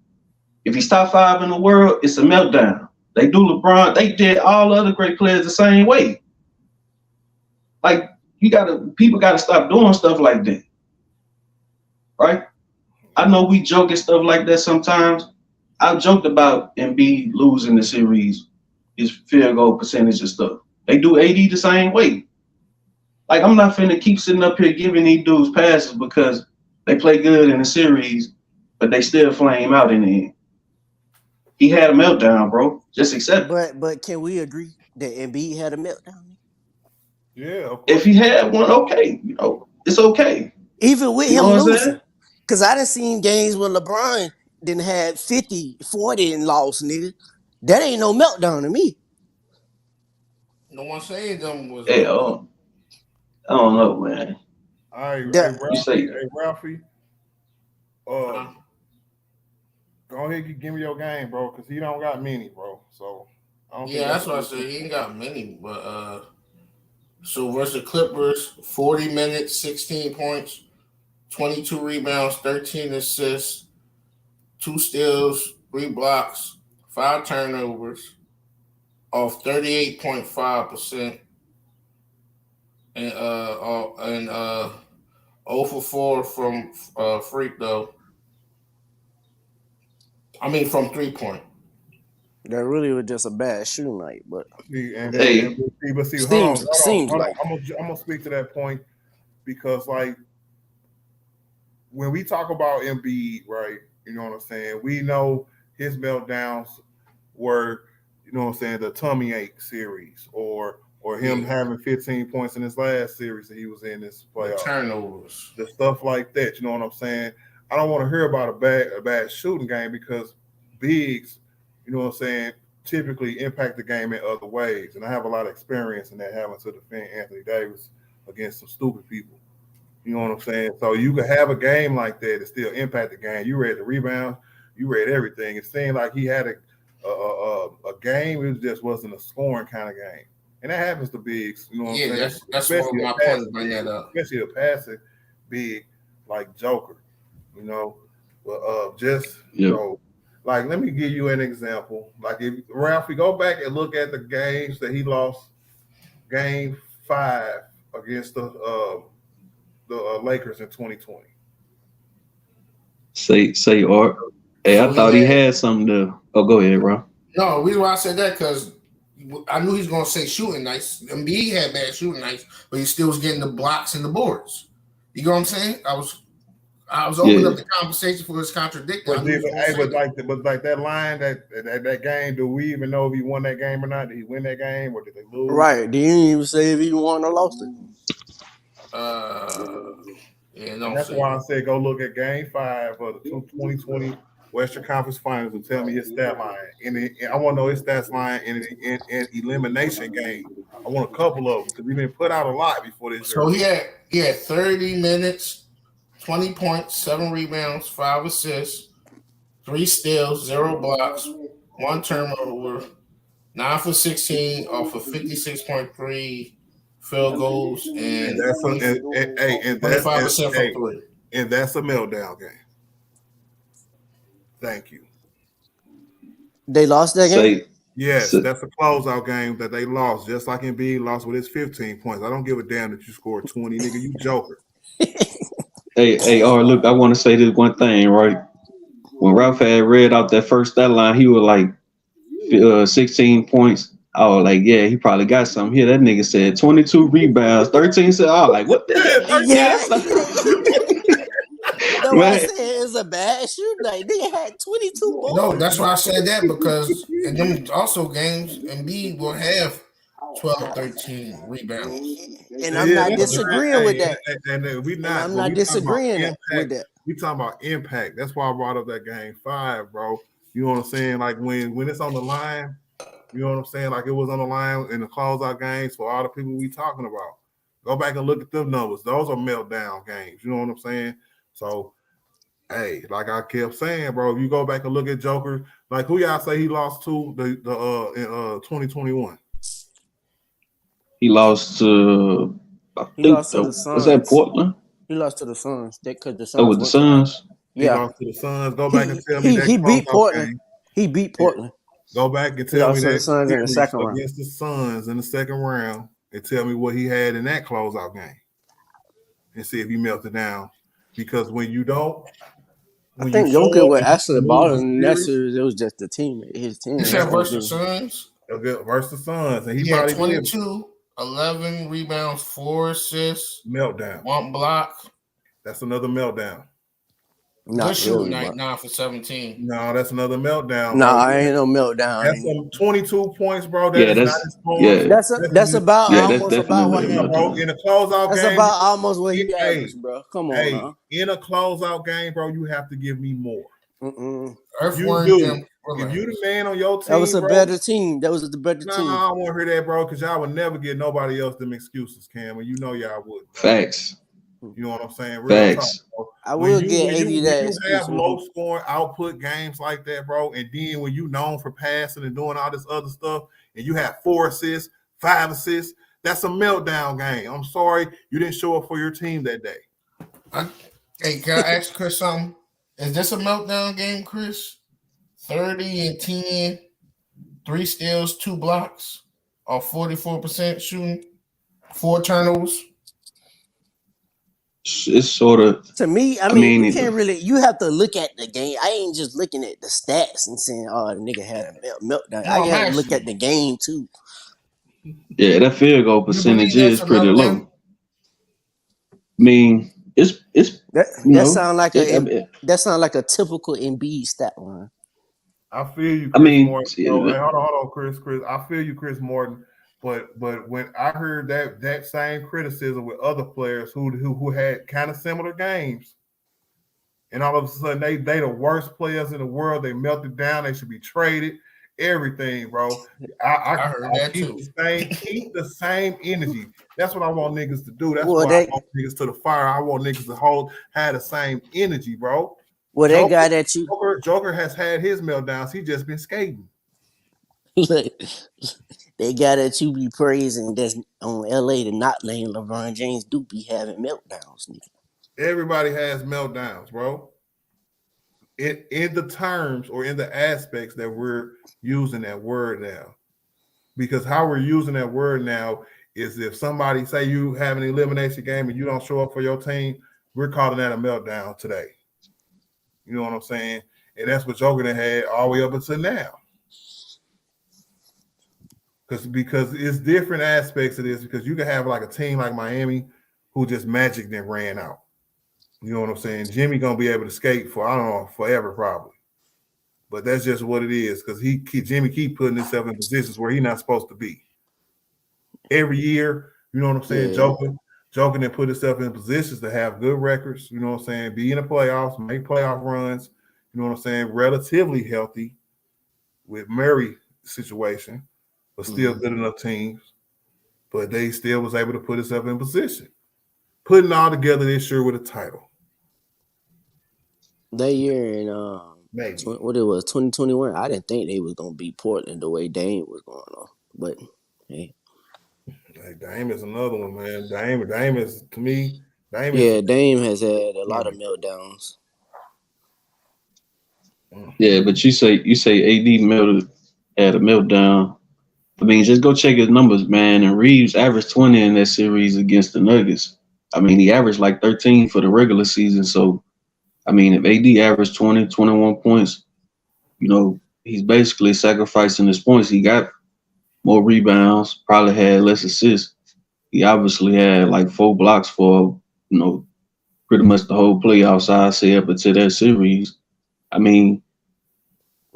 If he's top 5 in the world, it's a meltdown. They do LeBron. They did all other great players the same way. Like, people gotta stop doing stuff like that. Right? I know we joke and stuff like that sometimes. I've joked about Embiid losing the series, his field goal percentage and stuff. They do AD the same way. Like, I'm not finna keep sitting up here giving these dudes passes because they play good in the series, but they still flame out in the end. He had a meltdown, bro. Just accept it. But can we agree that Embiid had a meltdown? Yeah. If he had one, okay. It's okay. Even with him losing. Because I done seen games where LeBron didn't have 50, 40 and lost, nigga. That ain't no meltdown to me. No one saying them was. Hey, I don't know, man. All right, Ralphie. Go ahead and give me your game, bro, because he don't got many, bro. So that's what I said. He ain't got many, but so versus Clippers, 40 minutes, 16 points, 22 rebounds, 13 assists, 2 steals, 3 blocks, 5 turnovers, off 38.5%, and 0 for 4 from free throw. I mean, from 3-point. That really was just a bad shoe night, but seems like I'm gonna speak to that point because, like, when we talk about Embiid, right? You know what I'm saying? We know his meltdowns were, you know what I'm saying, the tummy ache series, or him having 15 points in his last series that he was in this playoff. Turnovers, the stuff like that. You know what I'm saying? I don't want to hear about a bad shooting game because bigs, you know what I'm saying, typically impact the game in other ways. And I have a lot of experience in that, having to defend Anthony Davis against some stupid people. You know what I'm saying? So you could have a game like that and still impact the game. You read the rebound, you read everything. It seemed like he had a game. It just wasn't a scoring kind of game. And that happens to bigs. You know what I'm saying? That's one of my points to bring that up. Especially a passing big like Joker. You know, But just Yep. bro, like let me give you an example. Like if Ralph, we go back and look at the games that he lost, game 5 against the Lakers in 2020. Say Art. Hey, So I thought he had something to. Oh, go ahead, bro. No, the reason why I said that because I knew he was gonna say shooting nights. Embiid had bad shooting nights, but he still was getting the blocks and the boards. You know what I'm saying? I was opening up the conversation for his contradiction. I But knew he was gonna say that. but like that line that game, do we even know if he won that game or not? Did he win that game or did they lose? Right. They didn't even say if he won or lost it. Yeah, and that's why I said go look at game 5 of the 2020 Western Conference Finals and tell me his stat line. I want to know his stats line in elimination game. I want a couple of them because we've been put out a lot before this So year. he had 30 minutes, 20 points, 7 rebounds, 5 assists, 3 steals, 0 blocks, 1 turnover, 9 for 16 off of 56.3 field goals, and that's 25% from 3. And that's a meltdown game. Thank you. They lost that game? Yes, that's a closeout game that they lost, just like Embiid lost with his 15 points. I don't give a damn that you scored 20, nigga. You joker. Hey, look, I want to say this one thing, right? When Ralph had read out that first stat line, he was like 16 points. I was like, yeah, he probably got something here. That nigga said 22 rebounds, 13. Said, I was like, what the hell? No, I said it's a bad shooting night. They had 22 balls. No, that's why I said that because in them also games, Embiid will have 12, 13 rebounds. And I'm not disagreeing with that. And we not. I'm not disagreeing with that. We talking about impact. That's why I brought up that game 5, bro. You know what I'm saying? Like when it's on the line, you know what I'm saying? Like it was on the line in the closeout games for all the people we talking about. Go back and look at them numbers. Those are meltdown games. You know what I'm saying? So, hey, like I kept saying, bro, if you go back and look at Joker, like who y'all say he lost to in 2021? He lost to. The Suns. Was that Portland? He lost to the Suns. Because the Suns. Oh, with the Suns. He lost to the Suns. Go back and tell me that he beat Portland. Game. He beat Portland. Go back and tell me that the Suns in the second round. Against the Suns in the second round, and tell me what he had in that closeout game, and see if he melted down. Because when you don't, I think Jokic was actually balling in that series. It was just the team, his team. He said versus the Suns. Versus Suns, and he had 22, 11 rebounds, 4 assists, meltdown, 1 block. That's another meltdown. Good shooting night, 9 for 17. No, that's another meltdown. No, I ain't no meltdown. That's some 22 points, bro. That's about almost about what happened, bro. In a closeout game, that's about almost what he averaged, bro. Come on, huh? In a closeout game, bro, you have to give me more. If you the man on your team, that was a better team. That was the better team. I don't want to hear that, bro, because y'all would never get nobody else them excuses, Cam, and you know y'all would. Facts. You know what I'm saying? Real Facts. Talk, I will get 80 that. When you have low scoring output games like that, bro, and then when you known for passing and doing all this other stuff, and you have 4 assists, 5 assists, that's a meltdown game. I'm sorry you didn't show up for your team that day. Hey, can I ask Chris something? Is this a meltdown game, Chris? 30 and 10, 3 steals, 2 blocks, or 44% shooting, 4 turnovers. It's sort of to me. I mean, you can't really. You have to look at the game. I ain't just looking at the stats and saying, "Oh, the nigga had a meltdown." I got to look at the game too. Yeah, that field goal percentage is pretty low. I mean, it's that sound like that sound like a typical Embiid stat line. I feel you, Chris Morton. Hold on, Chris. I feel you, Chris Morton. But when I heard that same criticism with other players who had kind of similar games, and all of a sudden they the worst players in the world, they melted down, they should be traded, everything, bro. I heard that too. Keep the same energy. That's what I want niggas to do. That's why I want niggas to the fire. I want niggas to have the same energy, bro. Well, that guy that you Joker has had his meltdowns. He just been skating. They got that you be praising that's on LA to not letting LeBron James do be having meltdowns, nigga. Everybody has meltdowns, bro. in the terms or in the aspects that we're using that word now. Because how we're using that word now is if somebody say you have an elimination game and you don't show up for your team, we're calling that a meltdown today. You know what I'm saying? And that's what Joker had all the way up until now. Because it's different aspects of this, because you can have like a team like Miami who just magic then ran out. You know what I'm saying? Jimmy gonna be able to skate for, I don't know, forever probably. But that's just what it is, because Jimmy keep putting himself in positions where he's not supposed to be. Every year, you know what I'm saying? Yeah. Joking and put himself in positions to have good records, you know what I'm saying? Be in the playoffs, make playoff runs, you know what I'm saying? Relatively healthy with Murray situation, but still good enough teams. But they still was able to put himself in position. Putting all together this year with a title. That year in Maybe. what it was 2021, I didn't think they was gonna beat Portland the way Dame was going on. But hey. Hey, Dame is another one, man. Dame is, to me, Dame has had a lot of meltdowns. Yeah, but you say AD had a meltdown. I mean, just go check his numbers, man. And Reeves averaged 20 in that series against the Nuggets. I mean, he averaged like 13 for the regular season. So, I mean, if AD averaged 20, 21 points, you know, he's basically sacrificing his points. He got more rebounds, probably had less assists. He obviously had like 4 blocks for, you know, pretty much the whole playoffs, I say, up until that series. I mean,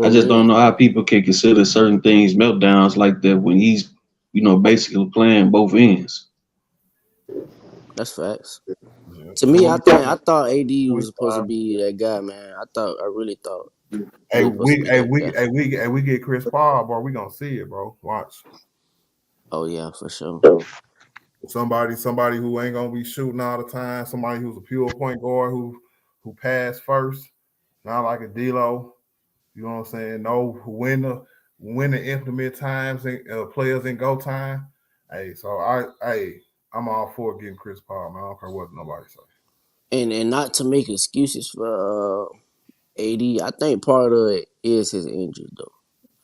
I just don't know how people can consider certain things meltdowns like that when he's, you know, basically playing both ends. That's facts. Yeah, To me, I thought AD was supposed to be that guy, man. I really thought he was supposed to be that guy. we get Chris Paul, bro. We gonna see it, bro. Watch. Oh yeah, for sure. Somebody who ain't gonna be shooting all the time. Somebody who's a pure point guard who passed first, not like a D'Lo. You know what I'm saying? No, win the infinite times and players in go time. Hey, so I'm all for getting Chris Paul, man. I don't care what nobody say. And not to make excuses for AD, I think part of it is his injury, though.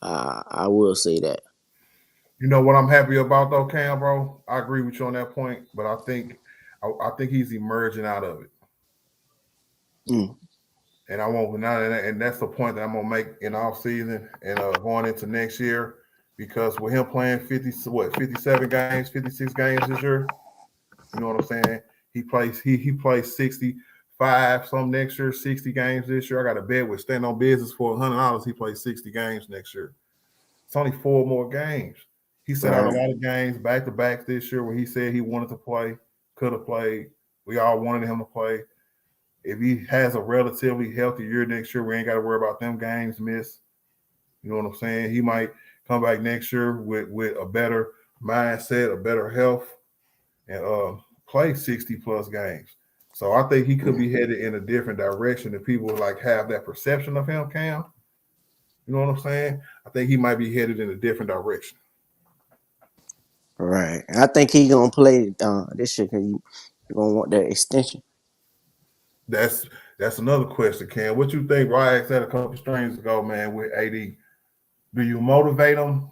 I will say that. You know what I'm happy about though, Cam, bro? I agree with you on that point, but I think he's emerging out of it. And I won't and that's the point that I'm gonna make in off season and going into next year, because with him playing 57 games, 56 games this year, you know what I'm saying? He plays 65 some next year, 60 games this year. I got a bet with Stand on Business for $100. He plays 60 games next year. It's only 4 more games. He set out a lot of games back to back this year where he said he wanted to play, could have played. We all wanted him to play. If he has a relatively healthy year next year, we ain't got to worry about them games missed. You know what I'm saying? He might come back next year with a better mindset, a better health, and play 60 plus games. So I think he could be headed in a different direction if people like have that perception of him, Cam. You know what I'm saying? I think he might be headed in a different direction. Right. I think he gonna play this year because he gonna want that extension. That's another question, Cam. What you think? I asked that a couple streams ago, man, with AD. Do you motivate him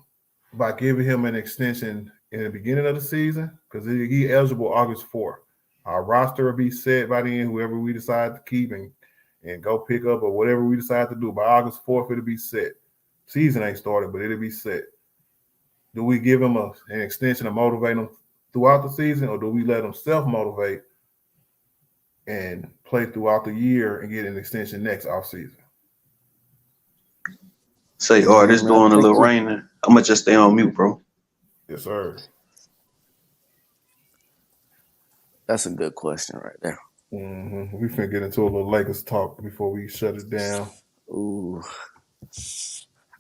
by giving him an extension in the beginning of the season? Because he eligible August 4th. Our roster will be set by then, whoever we decide to keep and go pick up or whatever we decide to do. By August 4th, it'll be set. Season ain't started, but it'll be set. Do we give him an extension to motivate him throughout the season, or do we let him self-motivate and play throughout the year and get an extension next offseason? Say, this doing a little raining. I'm going to just stay on mute, bro. Yes, sir. That's a good question right there. Mm-hmm. We finna get into a little Lakers talk before we shut it down. Ooh.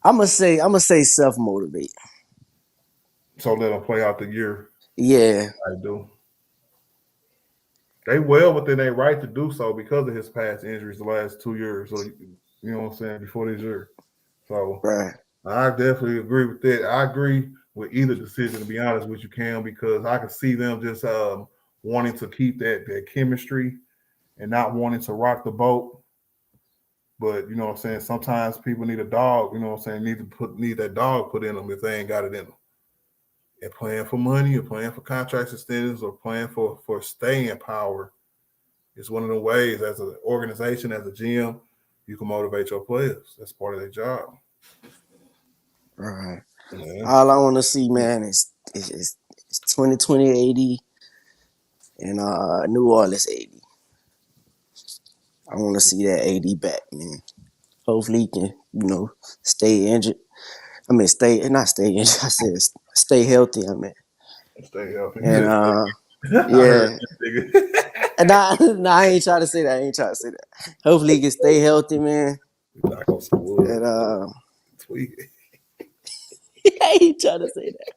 I'm gonna say self-motivate. So let them play out the year. Yeah. I do. They well within their right to do so because of his past injuries the last 2 years. So, you know what I'm saying, before this year. So I definitely agree with that. I agree with either decision, to be honest with you, Cam, because I can see them just wanting to keep that chemistry and not wanting to rock the boat. But you know what I'm saying, sometimes people need a dog, you know what I'm saying, need that dog put in them if they ain't got it in them. And playing for money or playing for contract extensions or playing for staying power is one of the ways as an organization, as a GM, you can motivate your players. That's part of their job. Right. Yeah. All I want to see, man, is 2020 AD and New Orleans AD. I want to see that AD back, man. Hopefully he can, stay injured. I mean, stay injured. I said stay healthy. I mean, Stay healthy. and I heard yeah. that nigga. And I ain't trying to say that. Hopefully he can stay healthy, man. Knock on some wood. And Tweak. I ain't trying to say that.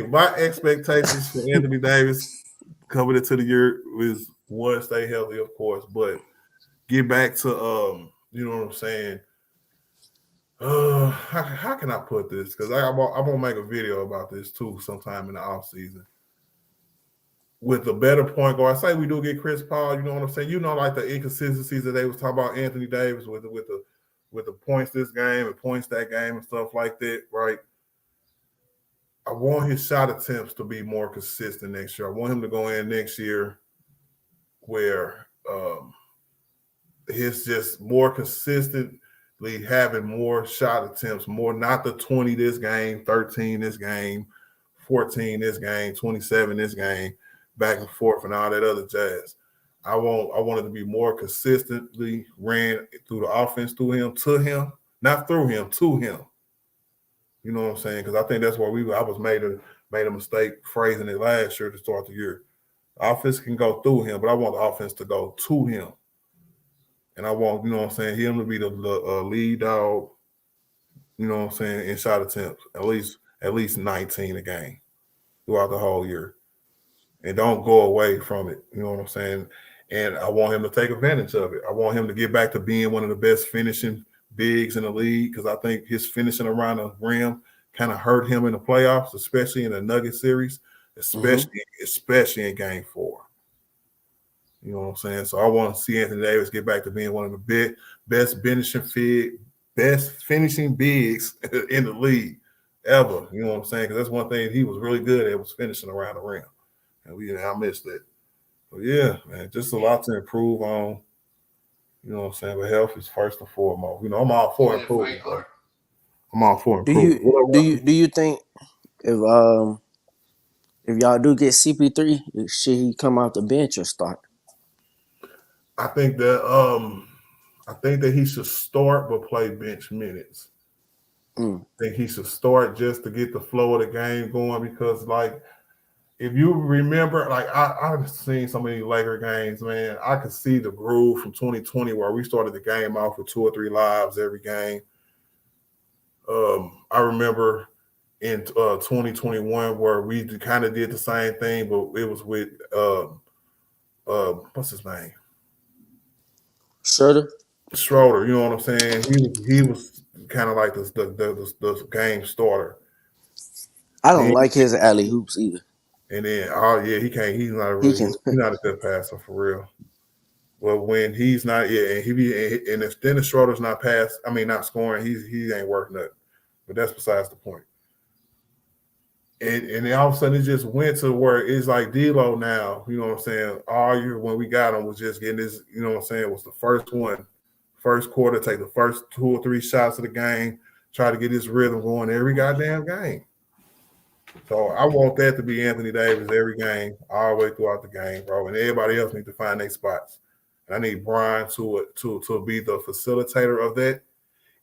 My expectations for Anthony Davis coming into the year was one, stay healthy, of course, but get back to you know what I'm saying. How can I put this? Because I'm gonna make a video about this too sometime in the off season. With a better point guard, say we do get Chris Paul, you know what I'm saying? You know, like the inconsistencies that they was talking about Anthony Davis with the points this game and points that game and stuff like that, right? I want his shot attempts to be more consistent next year. I want him to go in next year where he's just more consistently having more shot attempts, more not the 20 this game, 13 this game, 14 this game, 27 this game, back and forth and all that other jazz. I want it to be more consistently ran through the offense through him, to him, not through him, to him. You know what I'm saying? Because I think that's where I was made a mistake phrasing it last year to start the year. The offense can go through him, but I want the offense to go to him. And I want, you know what I'm saying, him to be the lead dog, you know what I'm saying, in shot attempts, at least 19 a game throughout the whole year. And don't go away from it, you know what I'm saying? And I want him to take advantage of it. I want him to get back to being one of the best finishing bigs in the league because I think his finishing around the rim kind of hurt him in the playoffs, especially in the Nugget series, especially in Game 4. You know what I'm saying? So I want to see Anthony Davis get back to being one of the best finishing bigs in the league ever. You know what I'm saying? Because that's one thing he was really good at was finishing around the rim. And I missed that. But yeah, man, just a lot to improve on. You know what I'm saying? But health is first and foremost. You know, I'm all for improvement. I'm all for improvement. Do you think if y'all do get CP3, should he come off the bench or start? I think that he should start but play bench minutes. I think he should start just to get the flow of the game going because, like, if you remember, like I've seen so many Laker games, man. I could see the groove from 2020 where we started the game off with 2 or 3 lives every game. I remember in 2021 where we kind of did the same thing, but it was with what's his name? Schroeder. You know what I'm saying? He was kind of like the game starter. I don't like his alley hoops either. And then, he can't. He's not he's not a good passer for real. Well, when he's not, and if Dennis Schroeder's not not scoring, he ain't worth nothing. But that's besides the point. And then all of a sudden it just went to where it's like D'Lo now. You know what I'm saying? All year when we got him was just getting this. You know what I'm saying? Was the first quarter, take the first 2 or 3 shots of the game, try to get his rhythm going every goddamn game. So I want that to be Anthony Davis every game, all the way throughout the game, bro. And everybody else needs to find their spots. And I need Brian to be the facilitator of that.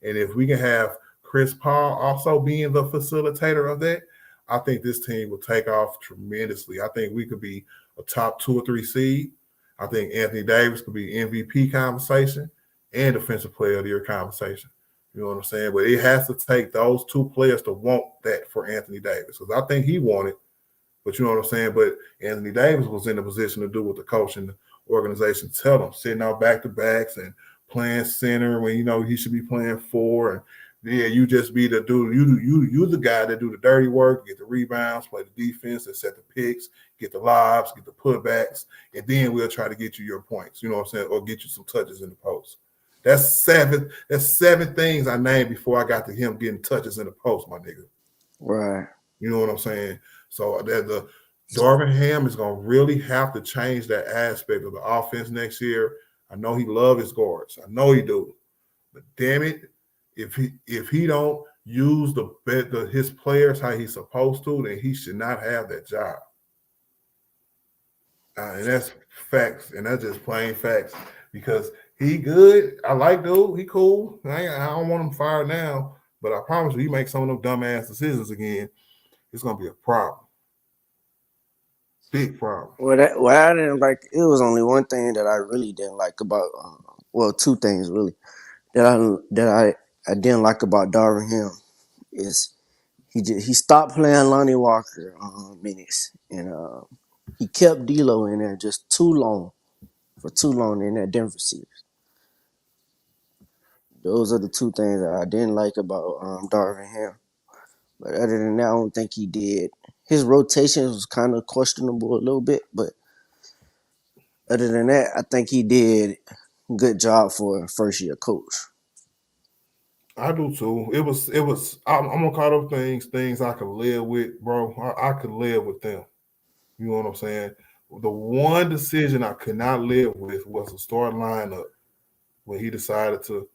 And if we can have Chris Paul also being the facilitator of that, I think this team will take off tremendously. I think we could be a top 2 or 3 seed. I think Anthony Davis could be MVP conversation and Defensive Player of the Year conversation. You know what I'm saying? But it has to take those 2 players to want that for Anthony Davis. Because I think he wanted, but you know what I'm saying? But Anthony Davis was in a position to do what the coach and the organization tell him, sitting out back-to-backs and playing center when, he should be playing 4 and Yeah, you just be the dude. You the guy that do the dirty work, get the rebounds, play the defense, and set the picks, get the lobs, get the putbacks, and then we'll try to get you your points. You know what I'm saying, or get you some touches in the post. That's seven. That's seven things I named before I got to him getting touches in the post, my nigga. Right. You know what I'm saying? So that the Darvin Ham is gonna really have to change that aspect of the offense next year. I know he loves his guards. I know he do. But damn it, if he don't use his players how he's supposed to, then he should not have that job. And that's facts, and that's just plain facts. Because he good, I like dude, he cool. I don't want him fired now, but I promise you, he makes some of them dumbass decisions again, it's gonna be a problem. Big problem. Well, I didn't like. It was only one thing that I really didn't like about. Well, two things really that I didn't like about Darvin Ham is he stopped playing Lonnie Walker minutes, and he kept D'Lo in there just too long in that Denver series. Those are the two things that I didn't like about Darvin Ham. But other than that, I don't think he did. His rotations was kind of questionable a little bit, but other than that, I think he did a good job for a first year coach. I do too. It was. I'm gonna call them things I could live with, bro. I could live with them. You know what I'm saying? The one decision I could not live with was the starting lineup when he decided to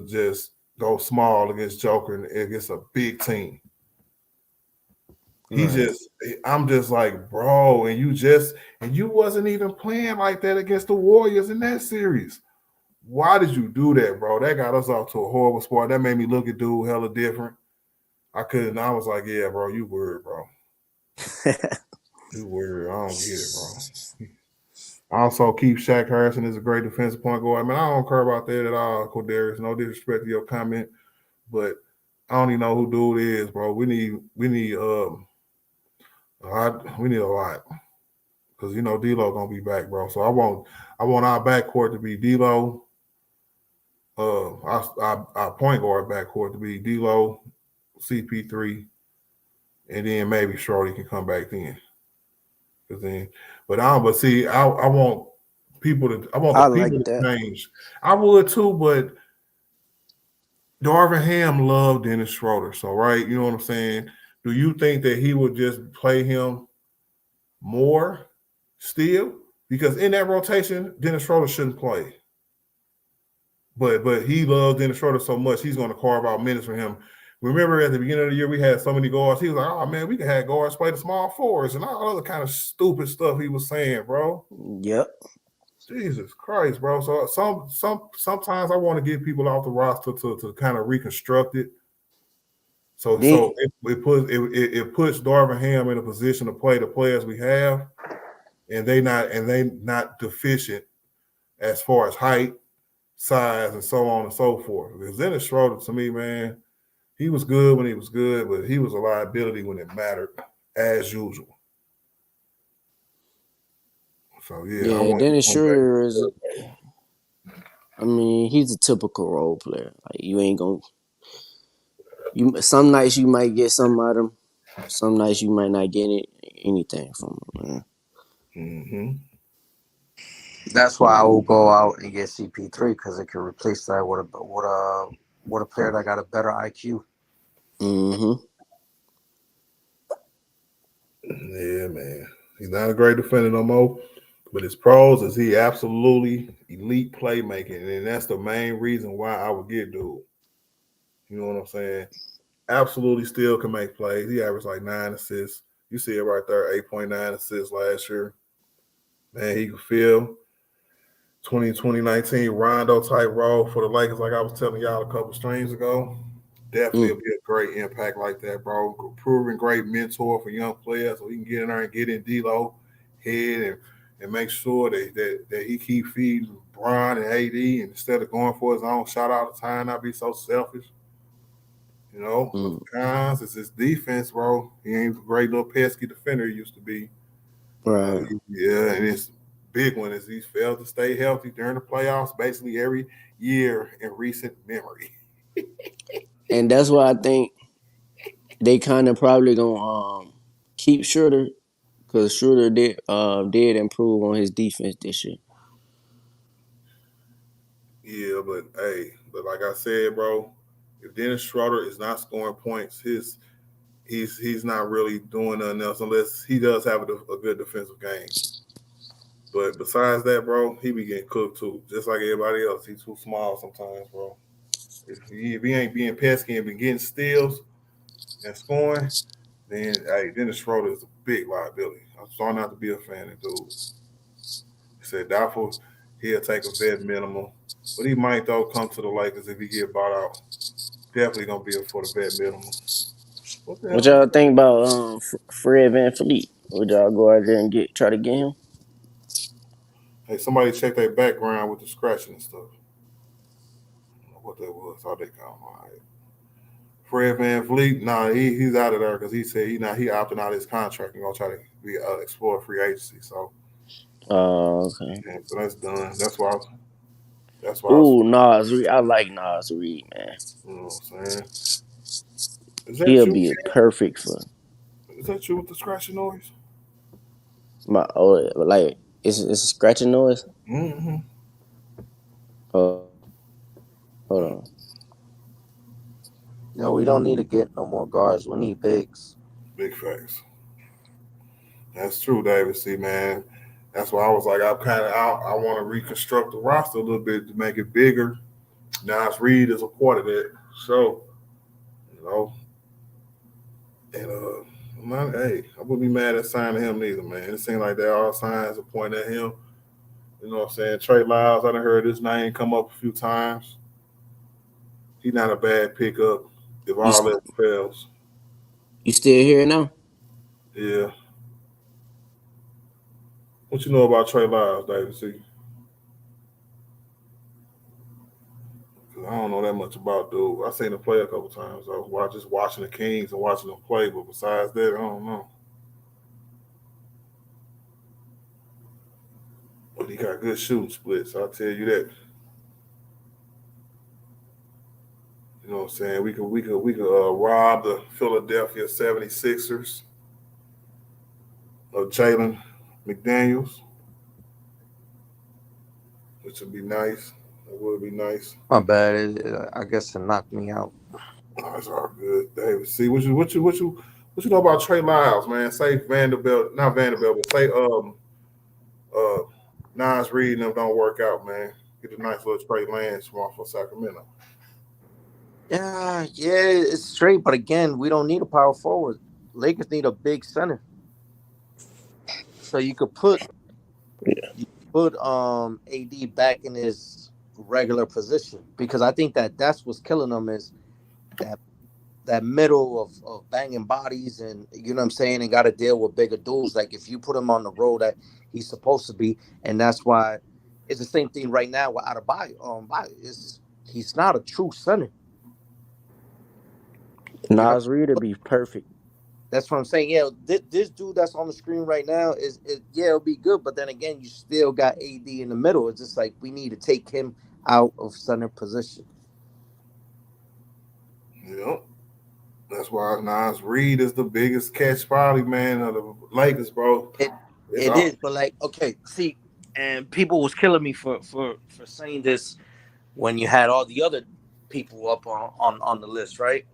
just go small against Joker and against a big team. Right. I'm just like, bro, and you wasn't even playing like that against the Warriors in that series. Why did you do that, bro? That got us off to a horrible spot. That made me look at dude hella different. I was like, yeah, bro, you weird, bro. You weird. I don't get it, bro. I also keep Shaq Harrison as a great defensive point guard. I mean, I don't care about that at all, Cordarius. No disrespect to your comment, but I don't even know who dude is, bro. We need we need a lot because D'Lo gonna be back, bro. So I want our backcourt to be D'Lo. Our point guard backcourt to be D'Lo, CP3, and then maybe Shorty can come back then. But see, I want I the like people to that. change. I would too, but Darvin Ham loved Dennis Schroeder. So right, you know what I'm saying? Do you think that he would just play him more still? Because in that rotation, Dennis Schroeder shouldn't play. But he loves Dennis Schroeder so much, he's going to carve out minutes for him. Remember at the beginning of the year, we had so many guards. He was like, oh, man, we could have guards play the small fours and all other kind of stupid stuff he was saying, bro. Yep. Jesus Christ, bro. So sometimes I want to get people off the roster to kind of reconstruct it. So it puts Darvin Ham in a position to play the players we have, and they not deficient as far as height, size, and so on and so forth. Because Dennis Schroeder, to me, man, he was good when he was good, but he was a liability when it mattered, as usual. So yeah, I Yeah, want Dennis to come back. Schroeder is. I mean, he's a typical role player. Like you ain't gonna. Some nights you might get something out of him. Some nights you might not get anything from him, man. Mm-hmm. That's why I will go out and get CP3 because it can replace that with a player that got a better IQ. Mm-hmm. Yeah, man. He's not a great defender no more. But his pros is he absolutely elite playmaking. And that's the main reason why I would get dude. You know what I'm saying? Absolutely still can make plays. He averaged like 9 assists. You see it right there, 8.9 assists last year. Man, he could feel 2019 Rondo type role for the Lakers, like I was telling y'all a couple streams ago. Definitely be a great impact like that, bro. Proven great mentor for young players, so he can get in there and get in D'Lo head and make sure that he keep feeding Bron and AD, and instead of going for his own shot all the time, not be so selfish. You know, but the cons is his defense, bro. He ain't a great little pesky defender he used to be. Right. Yeah, and his big one is he's failed to stay healthy during the playoffs basically every year in recent memory. And that's why I think they kind of probably gonna keep Schroeder because Schroeder did improve on his defense this year. Yeah, but like I said, bro, if Dennis Schroeder is not scoring points, he's not really doing nothing else unless he does have a good defensive game. But besides that, bro, he be getting cooked too, just like everybody else. He's too small sometimes, bro. If he ain't being pesky and be getting steals and scoring, then hey, Dennis Schroeder is a big liability. I'm starting not to be a fan of dude. He said doubtful he'll take a vet minimum, but he might though come to the Lakers if he get bought out. Definitely gonna be for the vet minimum. What the What hell? y'all think about Fred VanVleet? Would y'all go out there and try to get him? Hey, somebody check their background with the scratching and stuff. I don't know what that was. How they come? All right. Fred Van Vliet, nah, he's out of there because he said he opting out his contract and gonna try to be explore free agency. So Oh, okay. yeah, so that's done. That's why I was Ooh, Nas Reed. I like Nas Reed, man. you know what I'm saying. Is that He'll you? be perfect for Is that you with the scratching noise? my like it's a scratching noise. Mm-hmm. Oh, hold on. No, we don't need to get no more guards. We need bigs. Big facts. That's true, David. See, man. That's why I was like, I'm kind of out. I want to reconstruct the roster a little bit to make it bigger. Nas Reed is a part of that. So, you know, and hey, I wouldn't be mad at signing him neither, man. It seemed like there are signs are pointing at him. You know what I'm saying? Trey Lyles, I done heard his name come up a few times. He's not a bad pickup if You all that fails. you still here now? Yeah. What you know about Trey Lyles, David? See, 'cause I don't know that much about dude. I seen him play a couple times. I was just watching the Kings and watching them play, but besides that, I don't know. But he got good shooting splits. I'll tell you that. You know what I'm saying? We could rob the Philadelphia 76ers of Jalen McDaniels, which would be nice. It would be nice. My bad. I guess it knocked me out. Oh, it's all good, David. See what you know about Trey Lyles, man? Say Vanderbilt, not Vanderbilt, but say uh Nas Reed and them don't work out, man. Get a nice little Trey Lance from off of Sacramento. Yeah, it's straight. But again, we don't need a power forward. Lakers need a big center. So you could put AD back in his regular position because I think that's what's killing him is that that middle of banging bodies and you know what I'm saying and got to deal with bigger dudes. Like if you put him on the road that he's supposed to be, and that's why it's the same thing right now with Adebayo. He's not a true center. You know Nas Reed would be perfect. that's what I'm saying. Yeah, this dude that's on the screen right now yeah, it'll be good, but then again, you still got AD in the middle. It's just like we need to take him out of center position. You know? That's why Nas Reed is the biggest catch probably, man, of the Lakers, bro. It It's it all is, but like okay, see, and people was killing me for saying this when you had all the other people up on the list, right?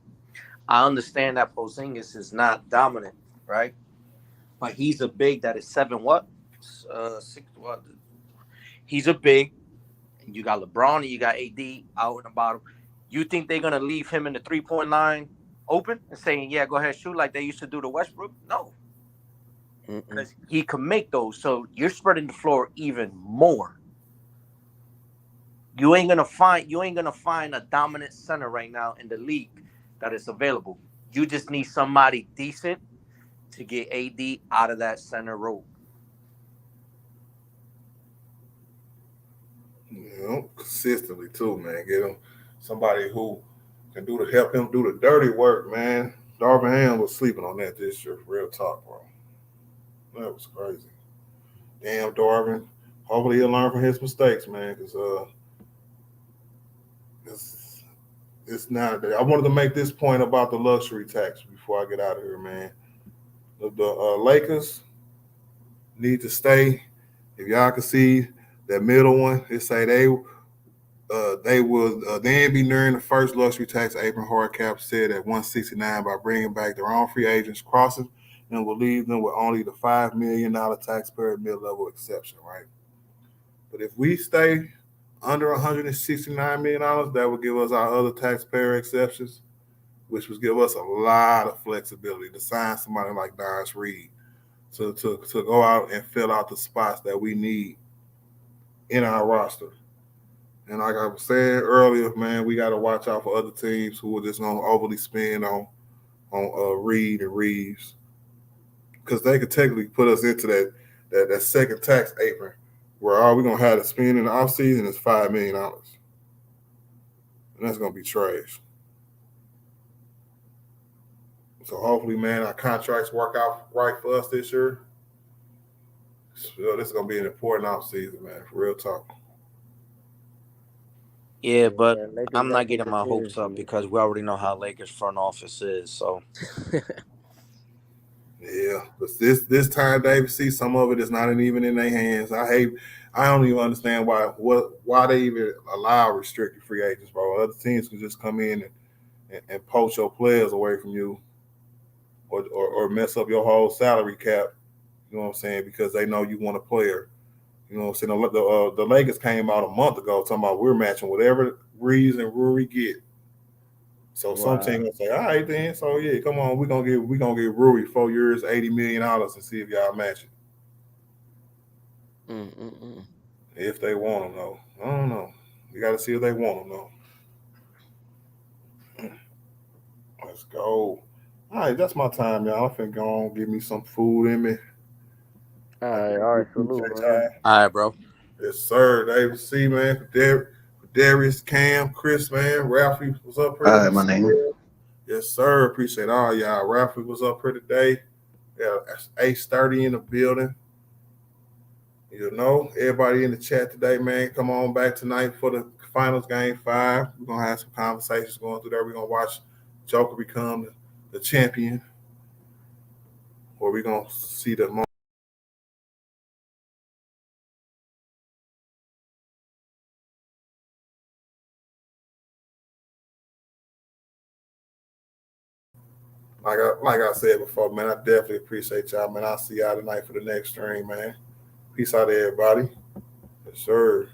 I understand that Porzingis is not dominant, right? But he's a big that is seven what? Six what? He's a big. You got LeBron and you got AD out in the bottom. You think they're gonna leave him in the 3-point line open and saying, "Yeah, go ahead, shoot," like they used to do to Westbrook? No, Mm-mm. because he can make those. So you're spreading the floor even more. You ain't gonna find a dominant center right now in the league that is available. You just need somebody decent to get AD out of that center role. consistently too, man. Get him somebody who can help him do the dirty work, man. Darvin Ham was sleeping on that this year. Real talk, bro. That was crazy. Damn, Darvin. Hopefully he'll learn from his mistakes, man. Because it's not. I wanted to make this point about the luxury tax before I get out of here, man. The Lakers need to stay. If y'all can see that middle one, it say they will then be nearing the first luxury tax. Abraham Hardcap said at 169 by bringing back their own free agents crossing and will leave them with only the $5 million taxpayer mid-level exception, right? But if we stay under $169 million, that would give us our other taxpayer exceptions, which would give us a lot of flexibility to sign somebody like Darius Reed to go out and fill out the spots that we need in our roster. And like I was saying earlier, man, we got to watch out for other teams who are just going to overly spend on Reed and Reeves, because they could technically put us into that second tax apron where all we're going to have to spend in the offseason is $5 million. And that's going to be trash. So hopefully, man, our contracts work out right for us this year. So this is going to be an important offseason, man, for real talk. Yeah, but Lakers I'm gotta not take getting it my hopes up seriously. because we already know how Lakers front office is. So Yeah, but this time, David, see, some of it is not even in their hands. I don't even understand why they even allow restricted free agents, bro. Other teams can just come in and poach your players away from you, or mess up your whole salary cap. You know what I'm saying? Because they know you want a player. You know what I'm saying? The Lakers came out a month ago talking about we're matching whatever Reeves and Rui get. So some team gonna say, all right then. So yeah, come on, we're gonna give Rui 4 years, $80 million and see if y'all match it. If they want him though. I don't know. We gotta see if they want him though. Let's go. All right, that's my time, y'all. I'm finna go on, give me some food in me. All right, salute, man. all right, bro. Yes, sir. David C, man. Darius, Cam, Chris, man. Ralphie was up here. All right, my name. Yes, sir. Appreciate all y'all. Ralphie was up here today. Yeah, 8:30 in the building. You know, everybody in the chat today, man, come on back tonight for the finals game 5. We're going to have some conversations going through there. We're going to watch Joker become the champion, or we're going to see the moment. Like I said before, man, I definitely appreciate y'all, man. I'll see y'all tonight for the next stream, man. Peace out, everybody. Yes, sir.